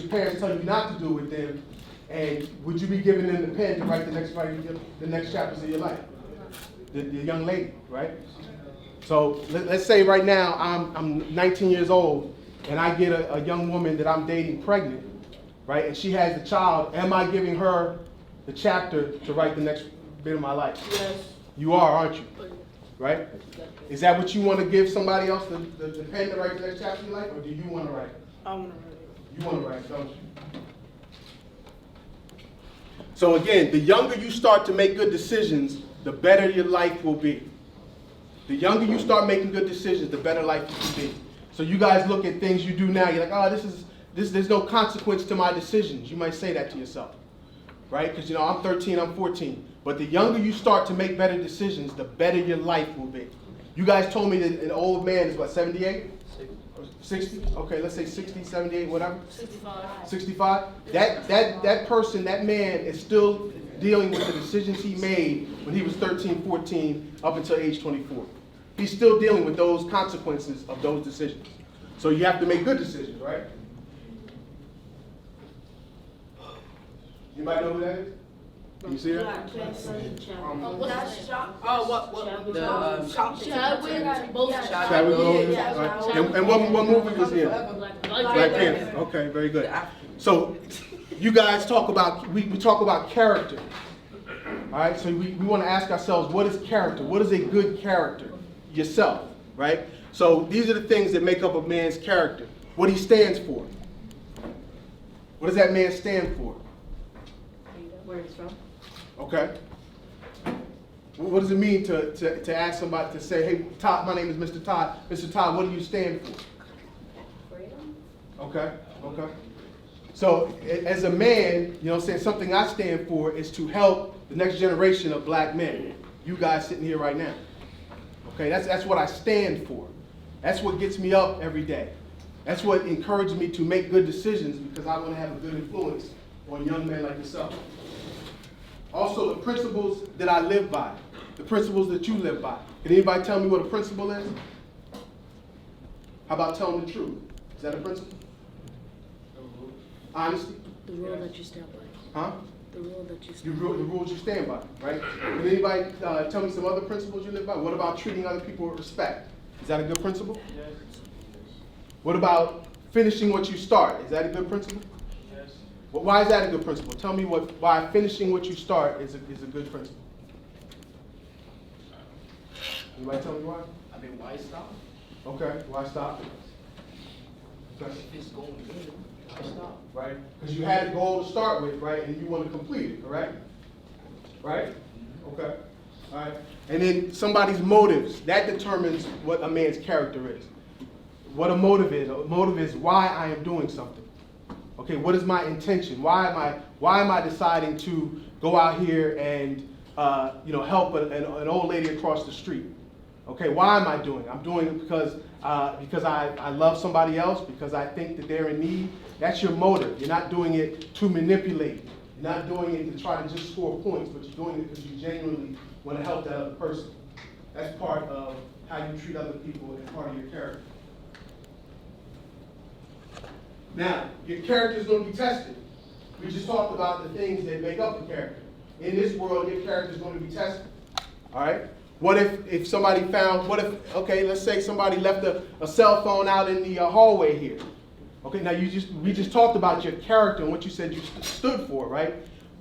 parents tell you not to do with them, and would you be giving them the pen to write the next chapters of your life? The young lady, right? So let's say right now I'm 19 years old, and I get a young woman that I'm dating pregnant, right? And she has a child. Am I giving her the chapter to write the next bit of my life?
Yes.
You are, aren't you? Right? Is that what you want to give somebody else, the pen to write the next chapter of your life, or do you want to write?
I want to write it.
You want to write, don't you? So again, the younger you start to make good decisions, the better your life will be. The younger you start making good decisions, the better life you can be. So you guys look at things you do now, you're like, oh, there's no consequence to my decisions. You might say that to yourself, right? Because, I'm 13, I'm 14. But the younger you start to make better decisions, the better your life will be. You guys told me that an old man is what, 78? 60? Okay, let's say 60, 78, whatever.
65.
65? That person, that man is still dealing with the decisions he made when he was 13, 14, up until age 24. He's still dealing with those consequences of those decisions. So you have to make good decisions, right? Anybody know who that is? Can you see that? Chadwick Boseman. Right. And what movie was he in? Black Panther. Okay, very good. So you guys talk about, we talk about character. All right, so we want to ask ourselves, what is character? What is a good character? Yourself, right? So these are the things that make up a man's character. What he stands for. What does that man stand for?
Where he's from.
Okay. What does it mean to ask somebody to say, hey, Todd, my name is Mr. Todd. Mr. Todd, what do you stand for?
Freedom.
Okay, okay. So as a man, you know what I'm saying, something I stand for is to help the next generation of black men. You guys sitting here right now. Okay, that's what I stand for. That's what gets me up every day. That's what encourages me to make good decisions because I want to have a good influence on young men like yourself. Also, the principles that I live by, the principles that you live by. Can anybody tell me what a principle is? How about telling the truth? Is that a principle? Honesty?
The rule that you stand by.
Huh?
The rule that you
The
stand by.
rules you stand by, right? Can anybody tell me some other principles you live by? What about treating other people with respect? Is that a good principle?
Yes.
What about finishing what you start? Is that a good principle?
Yes.
Well, why is that a good principle? Tell me why finishing what you start is a good principle. Anybody tell me why?
I mean, why stop?
Okay, why stop? Okay.
If it's going good, why stop?
Right? Because you had a goal to start with, right? And you want to complete it, correct? Right? Okay. All right. And then somebody's motives, that determines what a man's character is. What a motive is. A motive is why I am doing something. Okay, what is my intention? Why am I deciding to go out here and help an old lady across the street? Okay, why am I doing it? I'm doing it because I love somebody else, because I think that they're in need. That's your motive. You're not doing it to manipulate. You're not doing it to try to just score points, but you're doing it because you genuinely want to help that other person. That's part of how you treat other people and part of your character. Now, your character is going to be tested. We just talked about the things that make up a character. In this world, your character is going to be tested. All right? What if somebody found, okay, let's say somebody left a cell phone out in the hallway here. Okay, now we just talked about your character and what you said you stood for, right?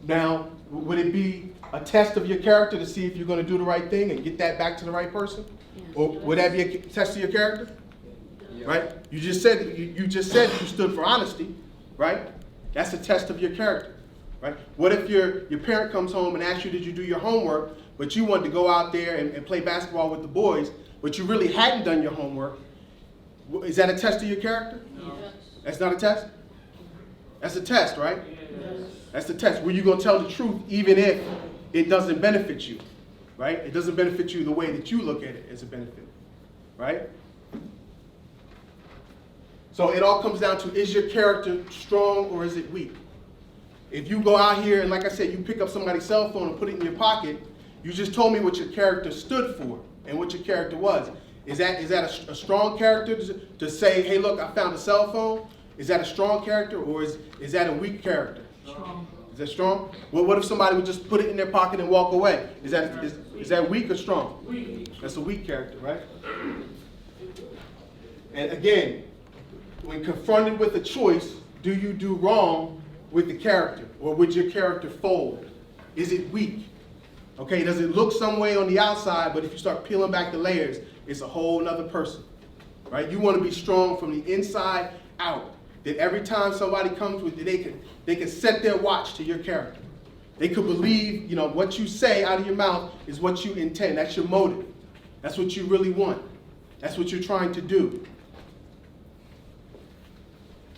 Now, would it be a test of your character to see if you're going to do the right thing and get that back to the right person?
Yes.
Or would that be a test of your character? Right? You just said you stood for honesty, right? That's a test of your character, right? What if your parent comes home and asks you, did you do your homework, but you wanted to go out there and play basketball with the boys, but you really hadn't done your homework? Is that a test of your character?
No.
That's not a test? That's a test, right?
Yes.
That's the test. Where you're going to tell the truth even if it doesn't benefit you, right? It doesn't benefit you the way that you look at it as a benefit, right? So it all comes down to, is your character strong or is it weak? If you go out here and, like I said, you pick up somebody's cell phone and put it in your pocket, you just told me what your character stood for and what your character was. Is that a strong character to say, hey, look, I found a cell phone? Is that a strong character, or is that a weak character?
Strong.
Is that strong? Well, what if somebody would just put it in their pocket and walk away? Is that weak or strong?
Weak.
That's a weak character, right? And again, when confronted with a choice, do you do wrong with the character, or would your character fold? Is it weak? Okay, does it look some way on the outside, but if you start peeling back the layers, it's a whole nother person, right? You want to be strong from the inside out. That every time somebody comes with you, they can set their watch to your character. They could believe, what you say out of your mouth is what you intend. That's your motive. That's what you really want. That's what you're trying to do.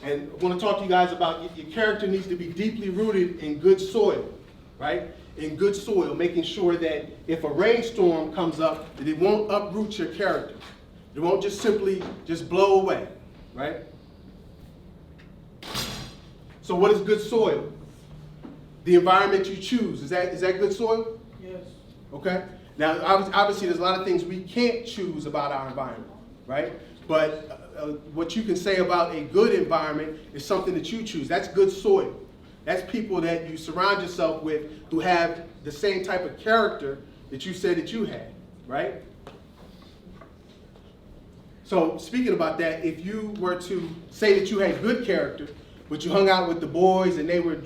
And I want to talk to you guys about your character needs to be deeply rooted in good soil, right? In good soil, making sure that if a rainstorm comes up, that it won't uproot your character. It won't just simply blow away, right? So what is good soil? The environment you choose. Is that good soil?
Yes.
Okay. Now, obviously, there's a lot of things we can't choose about our environment, right? But what you can say about a good environment is something that you choose. That's good soil. That's people that you surround yourself with who have the same type of character that you said that you had, right? So speaking about that, if you were to say that you had good character, but you hung out with the boys and they were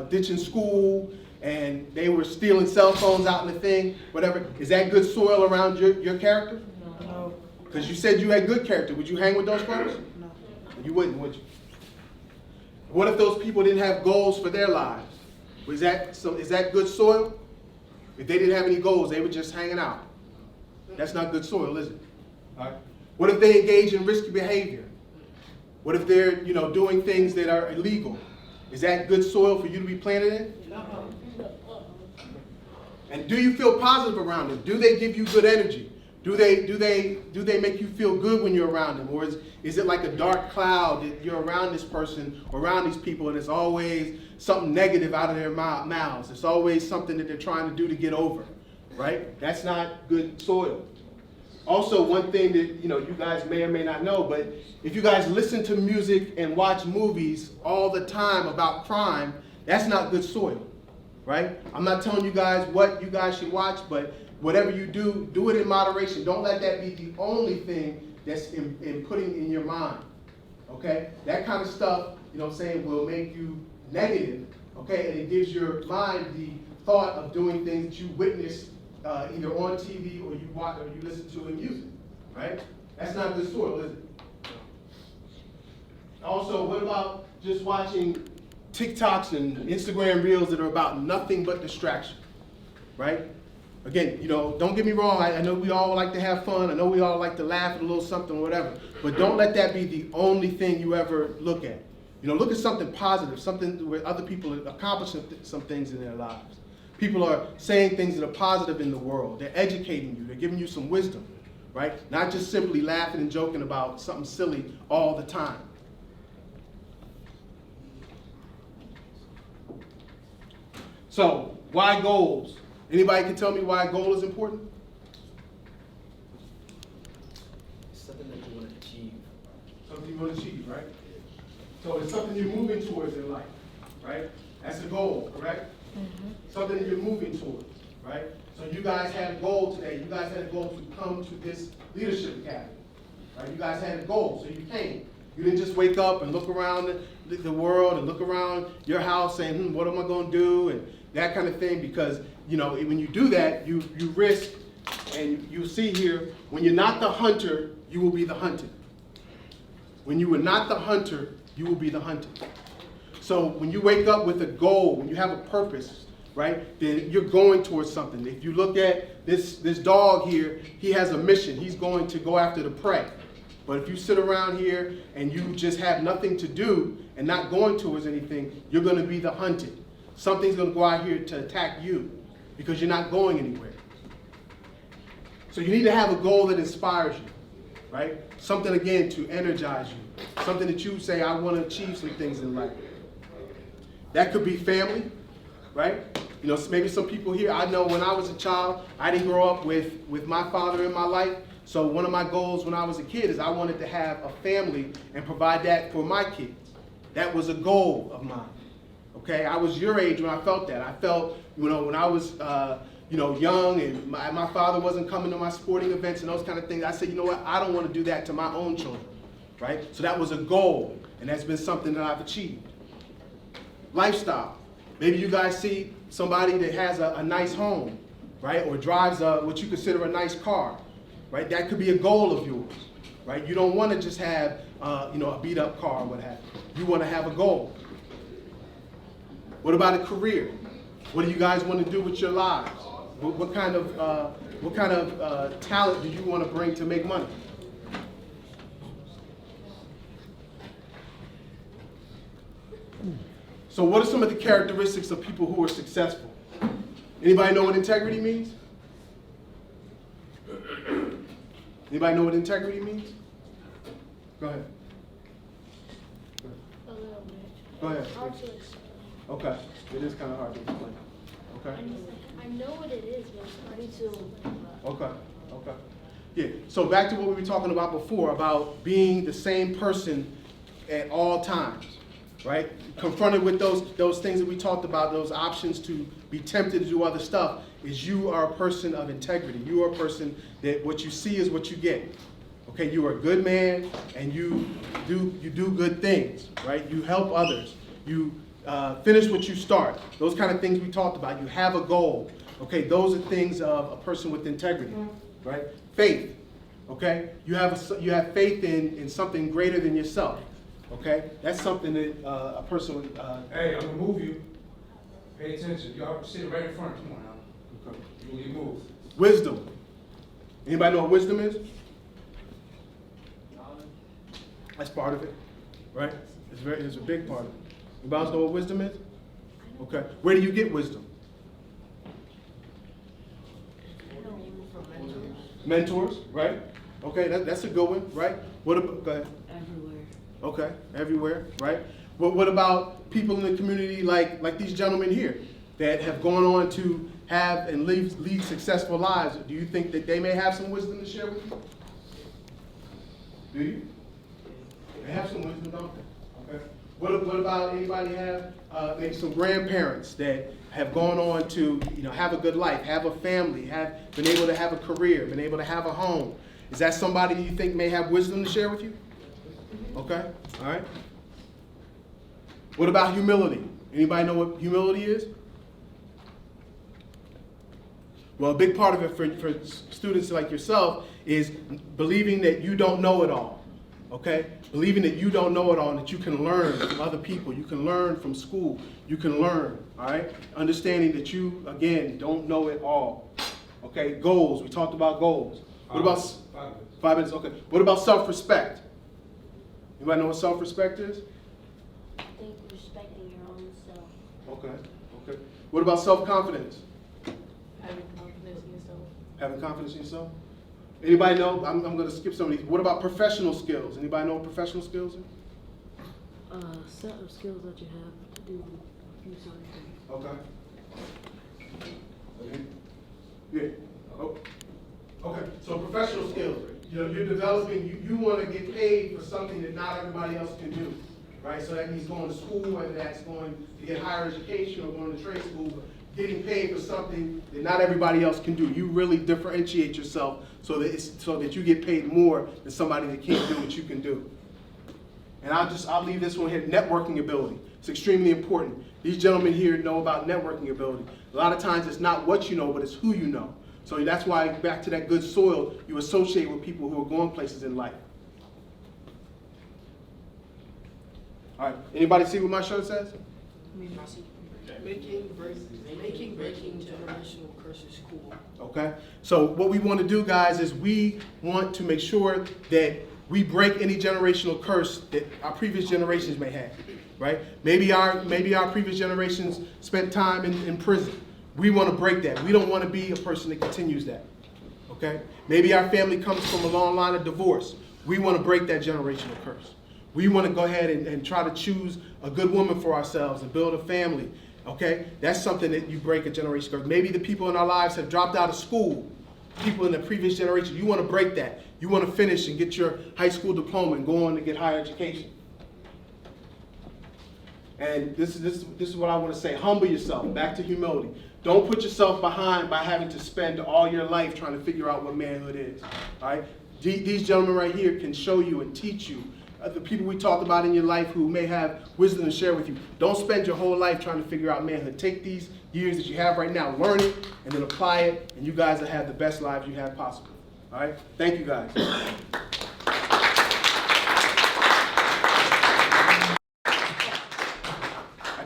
ditching school and they were stealing cell phones out in the thing, whatever, is that good soil around your character?
No.
Because you said you had good character. Would you hang with those folks?
No.
You wouldn't, would you? What if those people didn't have goals for their lives? Is that good soil? If they didn't have any goals, they were just hanging out. That's not good soil, is it? All right. What if they engage in risky behavior? What if they're, doing things that are illegal? Is that good soil for you to be planted in?
No.
And do you feel positive around them? Do they give you good energy? Do they make you feel good when you're around them? Or is it like a dark cloud that you're around this person or around these people and it's always something negative out of their mouths? It's always something that they're trying to do to get over, right? That's not good soil. Also, one thing that you guys may or may not know, but if you guys listen to music and watch movies all the time about crime, that's not good soil, right? I'm not telling you guys what you guys should watch, but whatever you do, do it in moderation. Don't let that be the only thing that's in putting in your mind, okay? That kind of stuff, will make you negative, okay? And it gives your mind the thought of doing things that you witness either on TV or you watch or you listen to in music, right? That's not good soil, is it? Also, what about just watching TikToks and Instagram reels that are about nothing but distraction, right? Again, don't get me wrong, I know we all like to have fun, I know we all like to laugh at a little something or whatever, but don't let that be the only thing you ever look at. Look at something positive, something where other people are accomplishing some things in their lives. People are saying things that are positive in the world. They're educating you, they're giving you some wisdom, right? Not just simply laughing and joking about something silly all the time. So, why goals? Anybody can tell me why a goal is important?
Something that you want to achieve.
Something you want to achieve, right? So it's something you're moving towards in life, right? That's a goal, correct? Mm-hmm. Something that you're moving towards, right? So you guys had a goal today. You guys had a goal to come to this leadership academy, right? You guys had a goal, so you came. You didn't just wake up and look around the world and look around your house saying, what am I going to do? And that kind of thing, because when you do that, you risk, and you see here, when you're not the hunter, you will be the hunted. When you are not the hunter, you will be the hunted. So when you wake up with a goal, when you have a purpose, right, then you're going towards something. If you look at this dog here, he has a mission. He's going to go after the prey. But if you sit around here and you just have nothing to do and not going towards anything, you're going to be the hunted. Something's going to go out here to attack you because you're not going anywhere. So you need to have a goal that inspires you, right? Something, again, to energize you. Something that you say, I want to achieve some things in life. That could be family, right? Maybe some people here, I know when I was a child, I didn't grow up with my father in my life. So one of my goals when I was a kid is I wanted to have a family and provide that for my kids. That was a goal of mine. Okay, I was your age when I felt that. I felt, when I was, young and my father wasn't coming to my sporting events and those kind of things. I said, what? I don't want to do that to my own children, right? So that was a goal, and that's been something that I've achieved. Lifestyle. Maybe you guys see somebody that has a nice home, right? Or drives what you consider a nice car, right? That could be a goal of yours, right? You don't want to just have, a beat up car or what have you. You want to have a goal. What about a career? What do you guys want to do with your lives? What kind of talent do you want to bring to make money? So what are some of the characteristics of people who are successful? Anybody know what integrity means? Anybody know what integrity means? Go ahead.
A little bit.
Go ahead.
Hard to explain.
Okay, it is kind of hard to explain. Okay.
I know what it is, but it's hard to.
Okay. Yeah, so back to what we were talking about before, about being the same person at all times, right? Confronted with those things that we talked about, those options to be tempted to do other stuff, is you are a person of integrity. You are a person that what you see is what you get. Okay, you are a good man, and you do good things, right? You help others. You finish what you start. Those kind of things we talked about. You have a goal. Okay, those are things of a person with integrity, right? Faith. Okay, you have faith in something greater than yourself. Okay, that's something that a person would.
Hey, I'm gonna move you. Pay attention. Y'all sit right in front. Come on now. Okay. You will get moved.
Wisdom. Anybody know what wisdom is? That's part of it, right? It's a big part of it. Anybody else know what wisdom is? Okay. Where do you get wisdom? Mentors, right? Okay, that's a good one, right? What about, go ahead.
Everywhere.
Okay, everywhere, right? What about people in the community like these gentlemen here that have gone on to have and lead successful lives? Do you think that they may have some wisdom to share with you? Do you? They have some wisdom, don't they? Okay. What about anybody have maybe some grandparents that have gone on to have a good life, have a family, have been able to have a career, been able to have a home? Is that somebody you think may have wisdom to share with you? Okay, all right. What about humility? Anybody know what humility is? Well, a big part of it for students like yourself is believing that you don't know it all. Okay? Believing that you don't know it all and that you can learn from other people. You can learn from school. You can learn, all right? Understanding that you, again, don't know it all. Okay? Goals. We talked about goals. What about 5 minutes? Okay. What about self-respect? Anybody know what self-respect is?
I think respecting your own self.
Okay. Okay. What about self-confidence?
Having confidence in yourself.
Having confidence in yourself? Anybody know? I'm going to skip some of these. What about professional skills? Anybody know what professional skills are?
Set of skills that you have to do a few certain things.
Okay. Yeah. Oh. Okay. So professional skills. You're developing. You want to get paid for something that not everybody else can do, right? So that means going to school, whether that's going to get higher education or going to trade school, but getting paid for something that not everybody else can do. You really differentiate yourself so that you get paid more than somebody that can't do what you can do. And I'll leave this one here. Networking ability. It's extremely important. These gentlemen here know about networking ability. A lot of times it's not what you know, but it's who you know. So that's why, back to that good soil, you associate with people who are going places in life. All right, anybody see what my shirt says?
Making breaking generational curses cool.
Okay, so what we want to do, guys, is we want to make sure that we break any generational curse that our previous generations may have, right? Maybe our previous generations spent time in prison. We want to break that. We don't want to be a person that continues that, okay? Maybe our family comes from a long line of divorce. We want to break that generational curse. We want to go ahead and try to choose a good woman for ourselves and build a family, okay? That's something that you break a generational curse. Maybe the people in our lives have dropped out of school. People in the previous generation, you want to break that. You want to finish and get your high school diploma and go on to get higher education. And this is what I want to say. Humble yourself. Back to humility. Don't put yourself behind by having to spend all your life trying to figure out what manhood is. All right? These gentlemen right here can show you and teach you. The people we talked about in your life who may have wisdom to share with you. Don't spend your whole life trying to figure out manhood. Take these years that you have right now, learn it, and then apply it, and you guys will have the best lives you have possible. All right? Thank you, guys.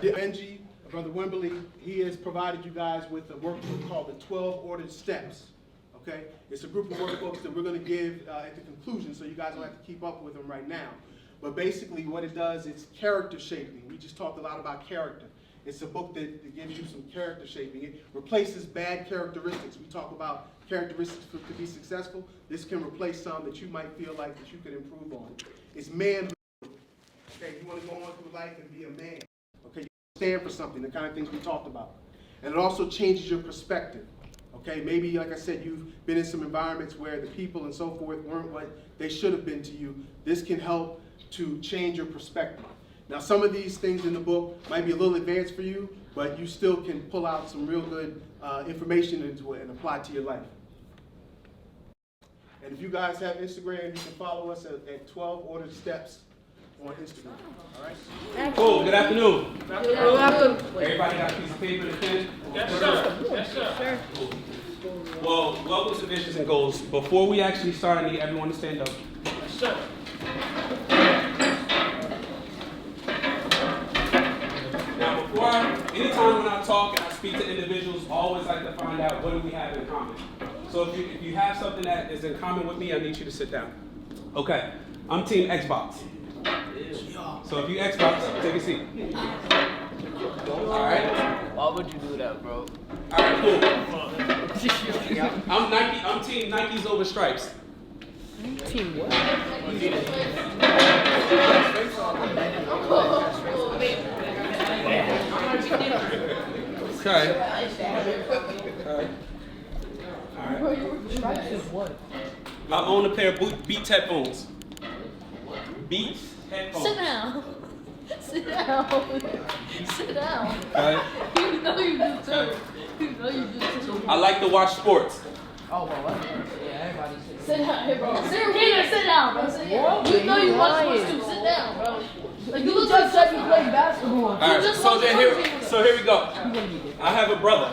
Benji, Brother Wimberly, he has provided you guys with a workbook called the 12 Ordered Steps. Okay? It's a group of workbooks that we're going to give at the conclusion, so you guys don't have to keep up with them right now. But basically what it does, it's character shaping. We just talked a lot about character. It's a book that gives you some character shaping. It replaces bad characteristics. We talk about characteristics to be successful. This can replace some that you might feel like that you could improve on. It's manhood. Okay, you want to go on through life and be a man. Okay, you stand for something, the kind of things we talked about. And it also changes your perspective. Okay, maybe, like I said, you've been in some environments where the people and so forth weren't what they should have been to you. This can help to change your perspective. Now, some of these things in the book might be a little advanced for you, but you still can pull out some real good information into it and apply it to your life. And if you guys have Instagram, you can follow us at 12 Ordered Steps on Instagram. All right?
Cool. Good afternoon.
Good afternoon.
Everybody got a piece of paper and a pen?
Yes, sir. Yes, sir.
Cool. Well, welcome to Visions and Goals. Before we actually start, I need everyone to stand up.
Yes, sir.
Now, anytime when I talk and I speak to individuals, I always like to find out what do we have in common. So if you have something that is in common with me, I need you to sit down. Okay, I'm Team Xbox. So if you Xbox, take a seat. All right.
Why would you do that, bro?
All right, cool. I'm Nike. I'm Team Nikes over stripes.
Team what?
Okay. I own a pair of Beats headphones. Beats headphones.
Sit down. Sit down. Sit down.
Okay.
You know you do too. You know you do too.
I like to watch sports.
Oh, well, yeah, everybody
Sit down, hey, bro. Sit down, bro. Sit down. You know you watch sports too. Sit down, bro. Like, you look just like you play basketball.
All right, so here we go. I have a brother.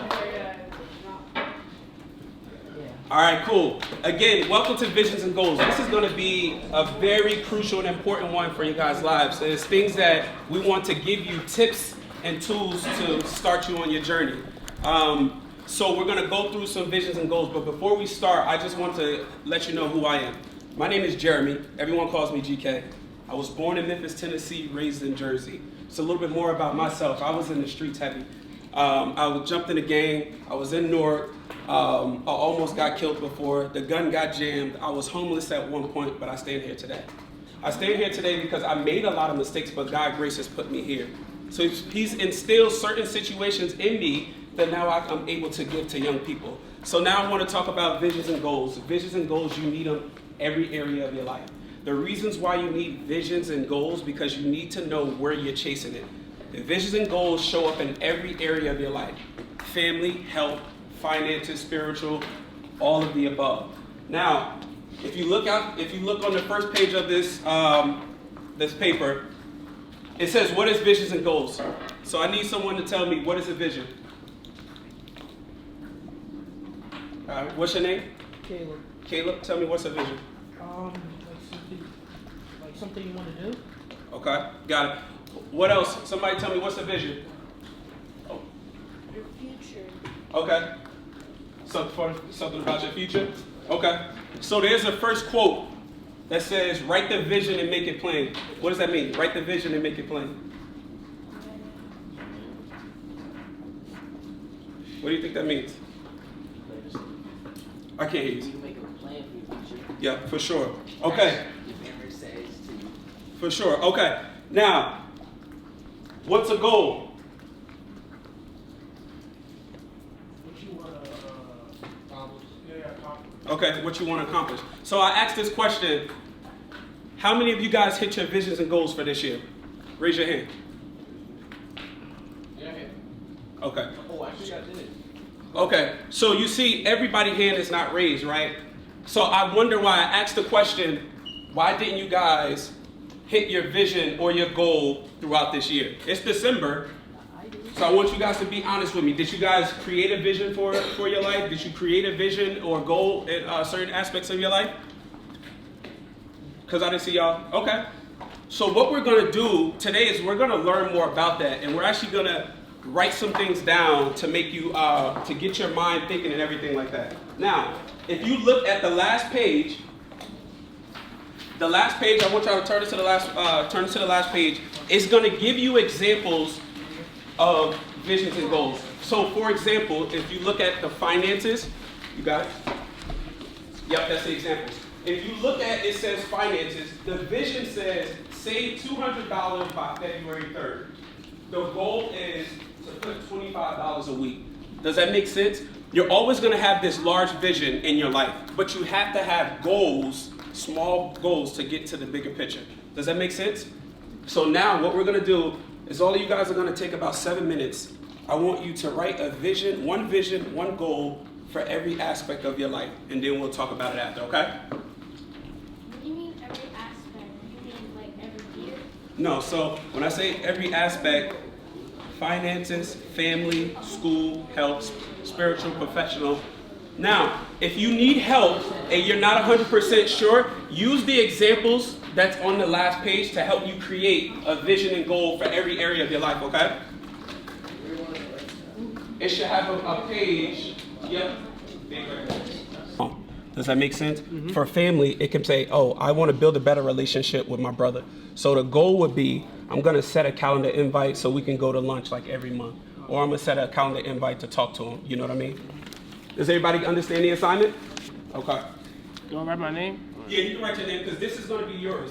All right, cool. Again, welcome to Visions and Goals. This is going to be a very crucial and important one for you guys' lives. There's things that we want to give you tips and tools to start you on your journey. So we're going to go through some visions and goals, but before we start, I just want to let you know who I am. My name is Jeremy. Everyone calls me GK. I was born in Memphis, Tennessee, raised in Jersey. So a little bit more about myself. I was in the streets heavy. I jumped in a gang. I was in Newark. I almost got killed before. The gun got jammed. I was homeless at one point, but I stand here today. I stand here today because I made a lot of mistakes, but God grace has put me here. So He's instilled certain situations in me that now I'm able to give to young people. So now I want to talk about visions and goals. Visions and goals, you need them every area of your life. The reasons why you need visions and goals, because you need to know where you're chasing it. The visions and goals show up in every area of your life. Family, health, finances, spiritual, all of the above. Now, if you look on the first page of this paper, it says, what is visions and goals? So I need someone to tell me, what is a vision? What's your name?
Caleb.
Caleb, tell me what's a vision?
Like something you want to do.
Okay, got it. What else? Somebody tell me what's a vision? Oh.
Your future.
Okay. Something about your future? Okay. So there's a first quote that says, write the vision and make it plain. What does that mean? Write the vision and make it plain. What do you think that means? I can't hear you.
You make a plan for your future.
Yeah, for sure. Okay.
Your memory says to you.
For sure. Okay. Now, what's a goal?
What you want to accomplish? Yeah,
Okay, what you want to accomplish. So I asked this question, how many of you guys hit your visions and goals for this year? Raise your hand.
Yeah.
Okay.
Oh, actually, I did it.
Okay, so you see everybody's hand is not raised, right? So I wonder why I asked the question, why didn't you guys hit your vision or your goal throughout this year? It's December, so I want you guys to be honest with me. Did you guys create a vision for your life? Did you create a vision or goal in certain aspects of your life? Because I didn't see y'all. Okay. So what we're going to do today is we're going to learn more about that, and we're actually going to write some things down to make you, to get your mind thinking and everything like that. Now, if you look at the last page, I want y'all to turn it to the last page. It's going to give you examples of visions and goals. So, for example, if you look at the finances, you got it? Yep, that's the examples. If you look at it says finances, the vision says save $200 by February 3rd. The goal is to put $25 a week. Does that make sense? You're always going to have this large vision in your life, but you have to have goals, small goals, to get to the bigger picture. Does that make sense? So now what we're gonna do is all of you guys are gonna take about 7 minutes. I want you to write a vision, one goal for every aspect of your life, and then we'll talk about it after, okay?
What do you mean every aspect? You mean like every year?
No, so when I say every aspect, finances, family, school, health, spiritual, professional. Now, if you need help and you're not 100% sure, use the examples that's on the last page to help you create a vision and goal for every area of your life, okay? It should have a page. Yep. Does that make sense? For family, it can say, oh, I want to build a better relationship with my brother. So the goal would be, I'm going to set a calendar invite so we can go to lunch like every month. Or I'm going to set a calendar invite to talk to him. You know what I mean? Does everybody understand the assignment? Okay.
Do I write my name?
Yeah, you can write your name because this is going to be yours.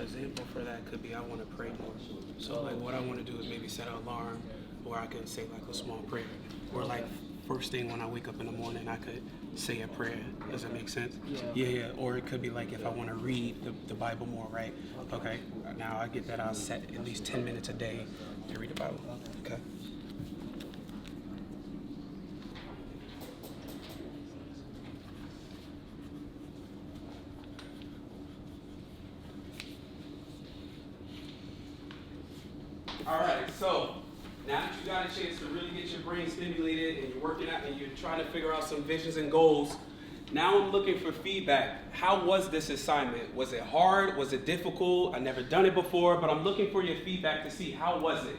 Example for that could be I want to pray more. So like what I want to do is maybe set an alarm or I could say like a small prayer. Or like first thing when I wake up in the morning I could say a prayer. Does that make sense? Yeah. Or it could be like if I want to read the Bible more, right? Okay. Now I get that I'll set at least 10 minutes a day to read the Bible. Okay. All right, so now that you got a chance to really get your brain stimulated and you're working out and you're trying to figure out some visions and goals, now I'm looking for feedback. How was this assignment? Was it hard? Was it difficult? I've never done it before, but I'm looking for your feedback to see how was it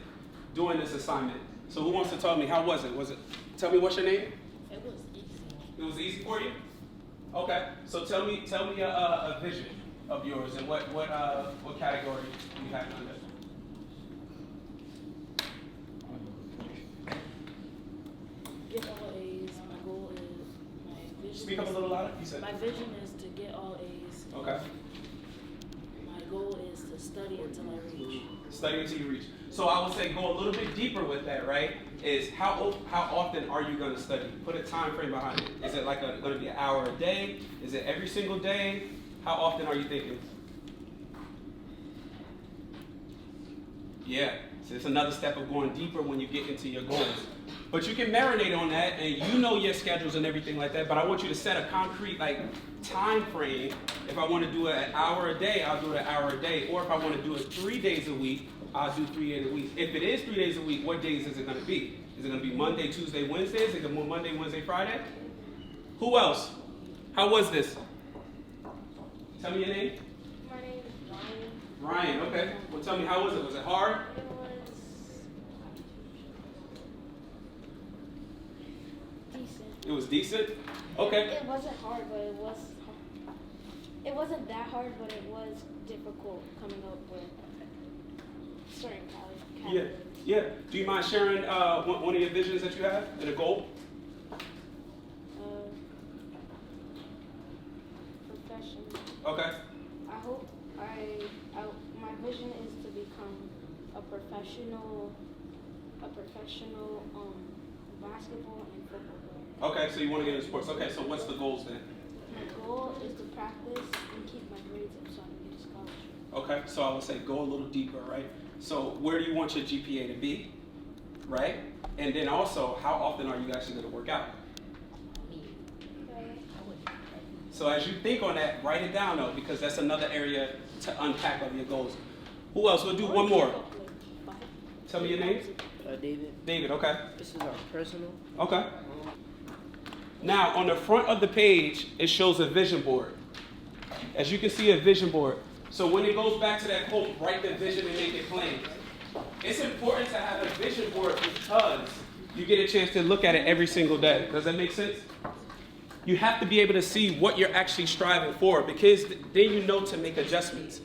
doing this assignment. So who wants to tell me, how was it? Tell me what's your name?
It was easy.
It was easy for you? Okay, so tell me a vision of yours and what category you have under.
Get all A's. My goal is, my vision
Speak up a little louder. You said.
My vision is to get all A's.
Okay.
My goal is to study until I reach.
Study until you reach. So I would say go a little bit deeper with that, right? Is how often are you going to study? Put a time frame behind it. Is it like going to be an hour a day? Is it every single day? How often are you thinking? Yeah. So it's another step of going deeper when you get into your goals. But you can marinate on that, and you know your schedules and everything like that. But I want you to set a concrete time frame. If I want to do it an hour a day, I'll do it an hour a day. Or if I want to do it 3 days a week, I'll do 3 days a week. If it is 3 days a week, what days is it going to be? Is it going to be Monday, Tuesday, Wednesday? Is it going to be Monday, Wednesday, Friday? Who else? How was this? Tell me your name.
My name is Ryan.
Ryan, okay. Well, tell me, how was it? Was it hard?
Decent.
It was decent? Okay.
It wasn't hard, but it wasn't that hard, but it was difficult coming up with certain categories.
Yeah. Do you mind sharing one of your visions that you have and a goal?
Profession.
Okay.
I hope my vision is to become a professional a professional basketball and football player.
Okay, so you want to get into sports. Okay, so what's the goals then?
My goal is to practice and keep my grades up so I can get a scholarship.
Okay, so I would say go a little deeper, right? So where do you want your GPA to be, right? And then also, how often are you actually going to work out? So as you think on that, write it down though, because that's another area to unpack of your goals. Who else? We'll do one more. Tell me your name.
David.
David, okay.
This is our personal.
Okay. Now, on the front of the page, it shows a vision board. As you can see, a vision board. So when it goes back to that quote, write the vision and make it plain. It's important to have a vision board because you get a chance to look at it every single day. Does that make sense? You have to be able to see what you're actually striving for because then you know to make adjustments.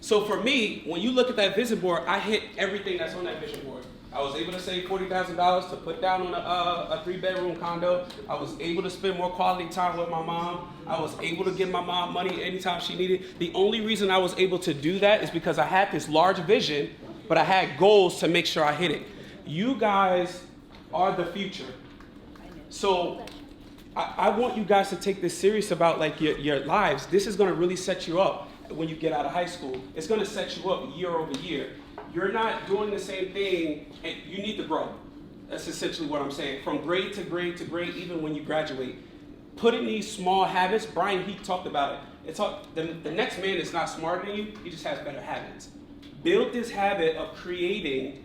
So for me, when you look at that vision board, I hit everything that's on that vision board. I was able to save $40,000 to put down on a 3-bedroom condo. I was able to spend more quality time with my mom. I was able to give my mom money anytime she needed. The only reason I was able to do that is because I had this large vision, but I had goals to make sure I hit it. You guys are the future. So I want you guys to take this serious about like your lives. This is gonna really set you up when you get out of high school. It's gonna set you up year over year. You're not doing the same thing, and you need to grow. That's essentially what I'm saying. From grade to grade to grade, even when you graduate. Put in these small habits. Brian Heath talked about it. The next man is not smarter than you, he just has better habits. Build this habit of creating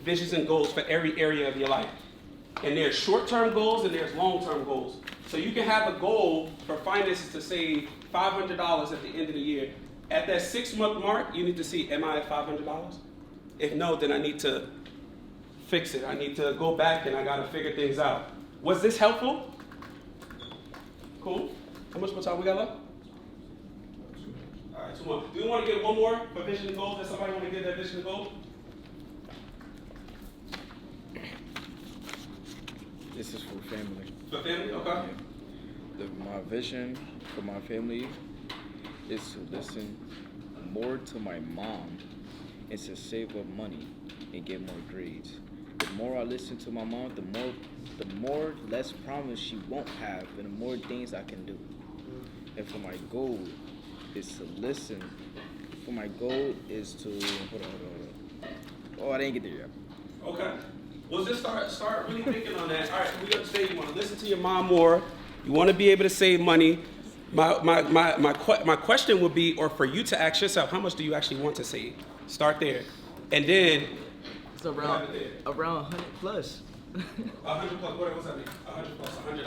visions and goals for every area of your life. And there's short-term goals and there's long-term goals. So you can have a goal for finances to save $500 at the end of the year. At that 6-month mark, you need to see, am I at $500? If no, then I need to fix it. I need to go back and I gotta figure things out. Was this helpful? Cool. How much more time we got left? All right, 2 more. Do we want to get one more for vision and goals? Does somebody want to get that vision and goal?
This is for family.
For family? Okay.
Yeah. My vision for my family is to listen more to my mom and to save up money and get more grades. The more I listen to my mom, the more less problems she won't have and the more things I can do. And for my goal is to listen. For my goal is to, hold on. Oh, I didn't get there yet.
Okay. Well, just start really thinking on that. All right, we understand you want to listen to your mom more. You want to be able to save money. My question would be, or for you to ask yourself, how much do you actually want to save? Start there. And then
it's around 100 plus.
100 plus, what does that mean? 100 plus $100?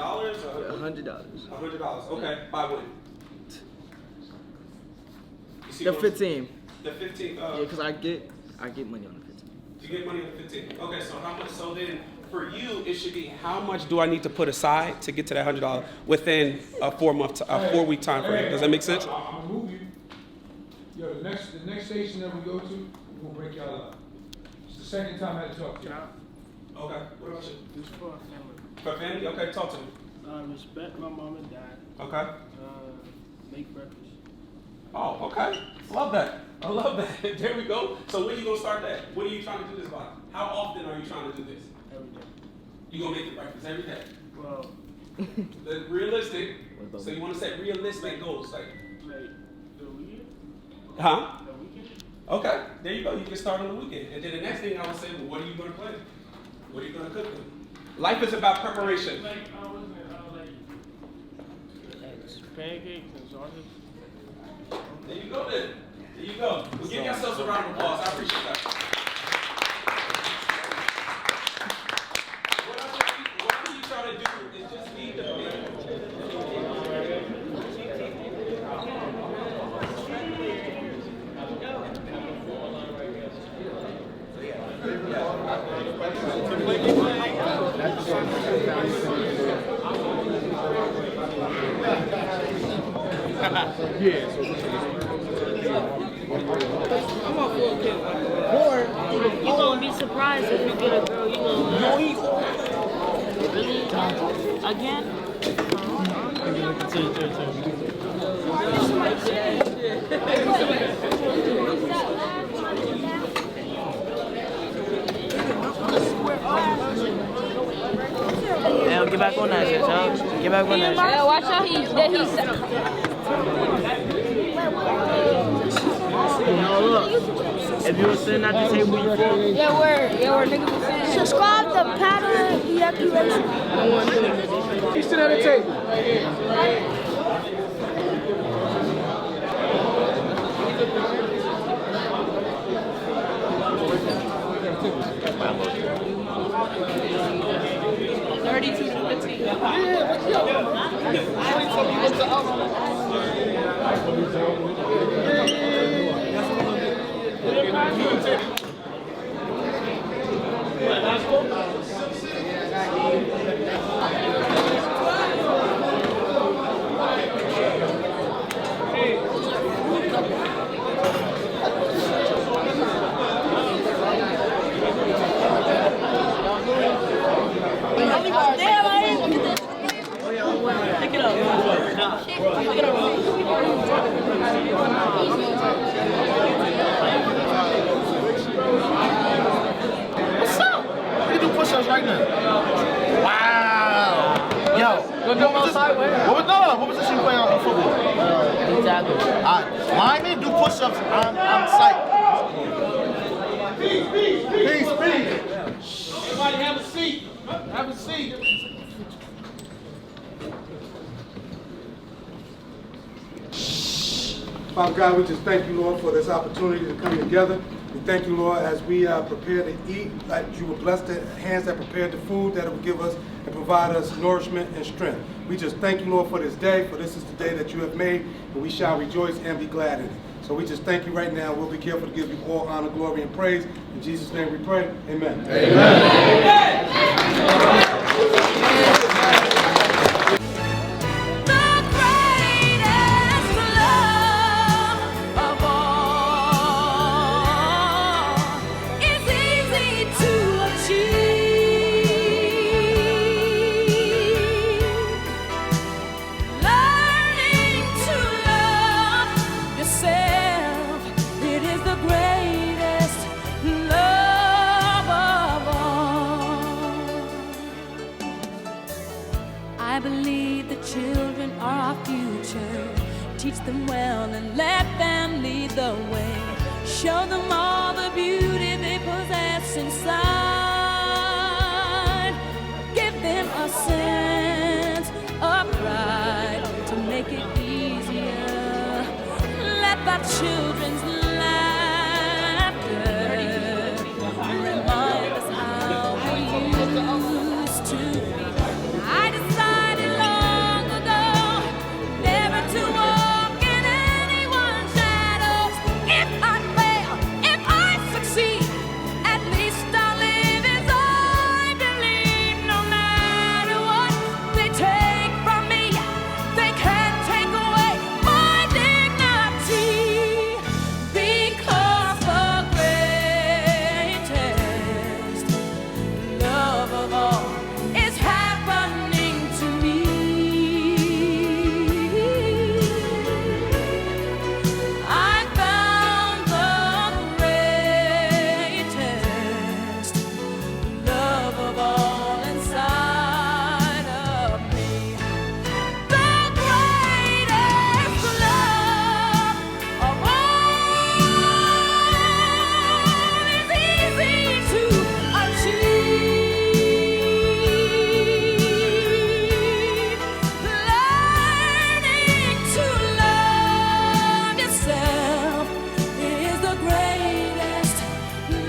$100.
$100, okay. By when?
The 15th.
The 15th.
Yeah, because I get money on the 15th.
You get money on the 15th. Okay, so how much? So then, for you, it should be how much do I need to put aside to get to that $100 within a 4-week time frame? Does that make sense?
I'm gonna move you. Yo, the next station that we go to, we're gonna break y'all up. It's the second time I had to talk to you.
Okay. What about you?
This is for our family.
For family? Okay, talk to me.
Respect my mom and dad.
Okay.
Make breakfast.
Oh, okay. Love that. I love that. There we go. So when are you gonna start that? When are you trying to do this by? How often are you trying to do this?
Every day.
You gonna make the breakfast every day?
Well,
realistic. So you want to set realistic goals, like
the weekend?
Huh?
The weekend?
Okay, there you go. You can start on the weekend. And then the next thing I would say, well, what are you going to play? What are you going to cook? Life is about preparation.
Like, pancakes and sausage.
There you go then. There you go. Well, give yourselves a round of applause. I appreciate that. Whatever you try to do is just lead the way.
You're gonna be surprised if you get a girl. You gonna really again? Get back on that shit, y'all. Get back on that shit.
Yeah, watch out. He's
No, look. If you were sitting at the table before.
Yeah, we're niggas was saying.
Subscribe to Pattern Deactivation.
You sit at the table.
What's up? We can do push-ups right now. Wow. Yo. What position you play on football? Lineman, do push-ups. I'm psyched. Peace. Everybody have a seat. Have a seat.
Father God, we just thank you, Lord, for this opportunity to come together. We thank you, Lord, as we prepare to eat, like you will bless the hands that prepared the food that will give us and provide us nourishment and strength. We just thank you, Lord, for this day, for this is the day that you have made, and we shall rejoice and be glad in it. So we just thank you right now. We'll be careful to give you all honor, glory, and praise. In Jesus' name we pray. Amen. Amen.
I believe the children are our future. Teach them well and let them lead the way. Show them all the beauty they possess inside. Give them a sense of pride to make it easier. Let the children's laughter remind us how we used to be. I decided long ago never to walk in anyone's shadows. If I fail, if I succeed, at least I'll live as I believe. No matter what they take from me, they can't take away my dignity. Because the greatest love of all is happening to me. I found the greatest love of all inside of me. The greatest love of all is easy to achieve. Learning to love yourself is the greatest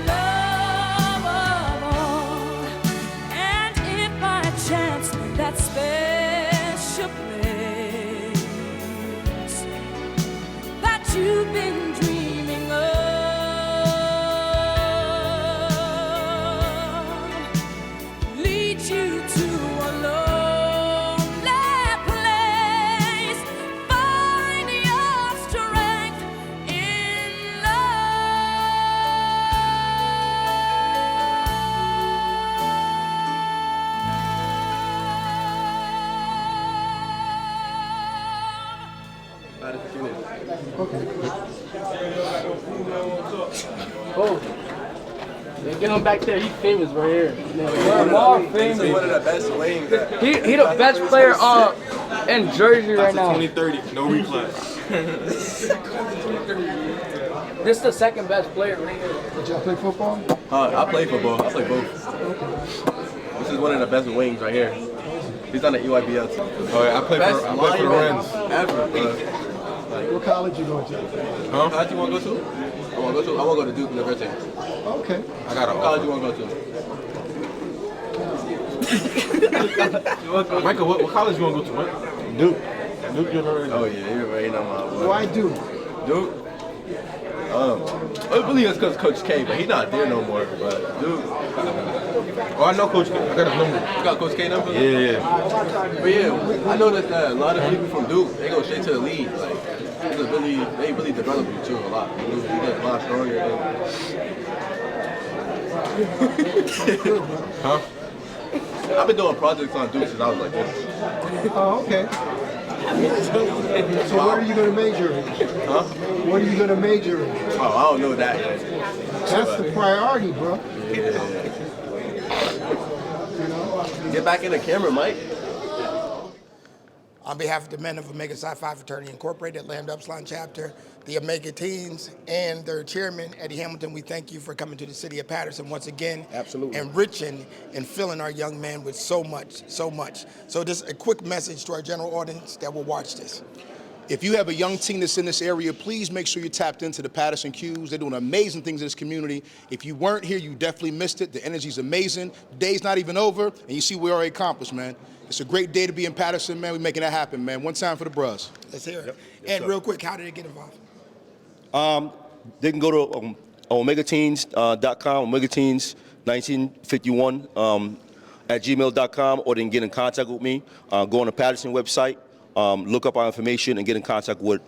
love of all. And if by chance that special place that you've been dreaming of leads you to a lonely place, find your strength in
Oh.
Get him back there. He's famous right here.
We're all famous. He's one of the best wings.
He the best player in Jersey right now.
2030, no reclass.
This is the second best player right here.
Did y'all play football? I play football. I play both. This is one of the best wings right here. He's on the EYBL team.
Oh yeah, I play for the Rams.
Ever.
What college you going to?
Huh? What college you want to go to? I want to go to Duke University.
Okay.
I got
What college you want to go to?
Michael, what college you want to go to? What? Duke University.
Oh yeah, you already know my boy.
Why Duke?
Duke? I believe it's because Coach K, but he's not there no more. But Duke.
Oh, I know Coach K. I got his number.
You got Coach K number?
Yeah.
But yeah, I noticed that a lot of people from Duke, they go straight to the league. Like, they really develop you too a lot. You get a lot stronger.
Huh?
I've been doing projects on Duke since I was like this.
Oh, okay. So what are you going to major in?
Huh?
What are you going to major in?
Oh, I don't know that yet.
That's the priority, bro.
Yeah. Get back in the camera, Mike.
On behalf of the men of Omega Psi Phi Fraternity Incorporated, Lambda Upsilon chapter, the Omega Teens, and their chairman, Eddie Hamilton, we thank you for coming to the city of Paterson once again.
Absolutely.
Enriching and filling our young men with so much. So just a quick message to our general audience that will watch this.
If you have a young teen that's in this area, please make sure you're tapped into the Paterson Qs. They're doing amazing things in this community. If you weren't here, you definitely missed it. The energy's amazing. The day's not even over, and you see what we already accomplished, man. It's a great day to be in Paterson, man. We're making that happen, man. One time for the bros.
Let's hear it.
Yep.
And real quick, how did they get involved?
They can go to omegateens.com, omegateens1951 at gmail.com, or they can get in contact with me. Go on the Paterson website, look up our information, and get in contact with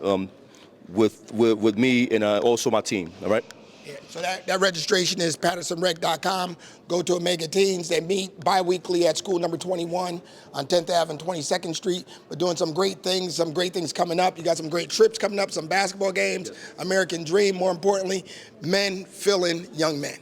me and also my team. All right.
Yeah, so that registration is PatersonRec.com. Go to Omega Teens. They meet bi-weekly at school number 21 on 10th Ave and 22nd Street. We're doing some great things coming up. You got some great trips coming up, some basketball games, American Dream, more importantly, men filling young men.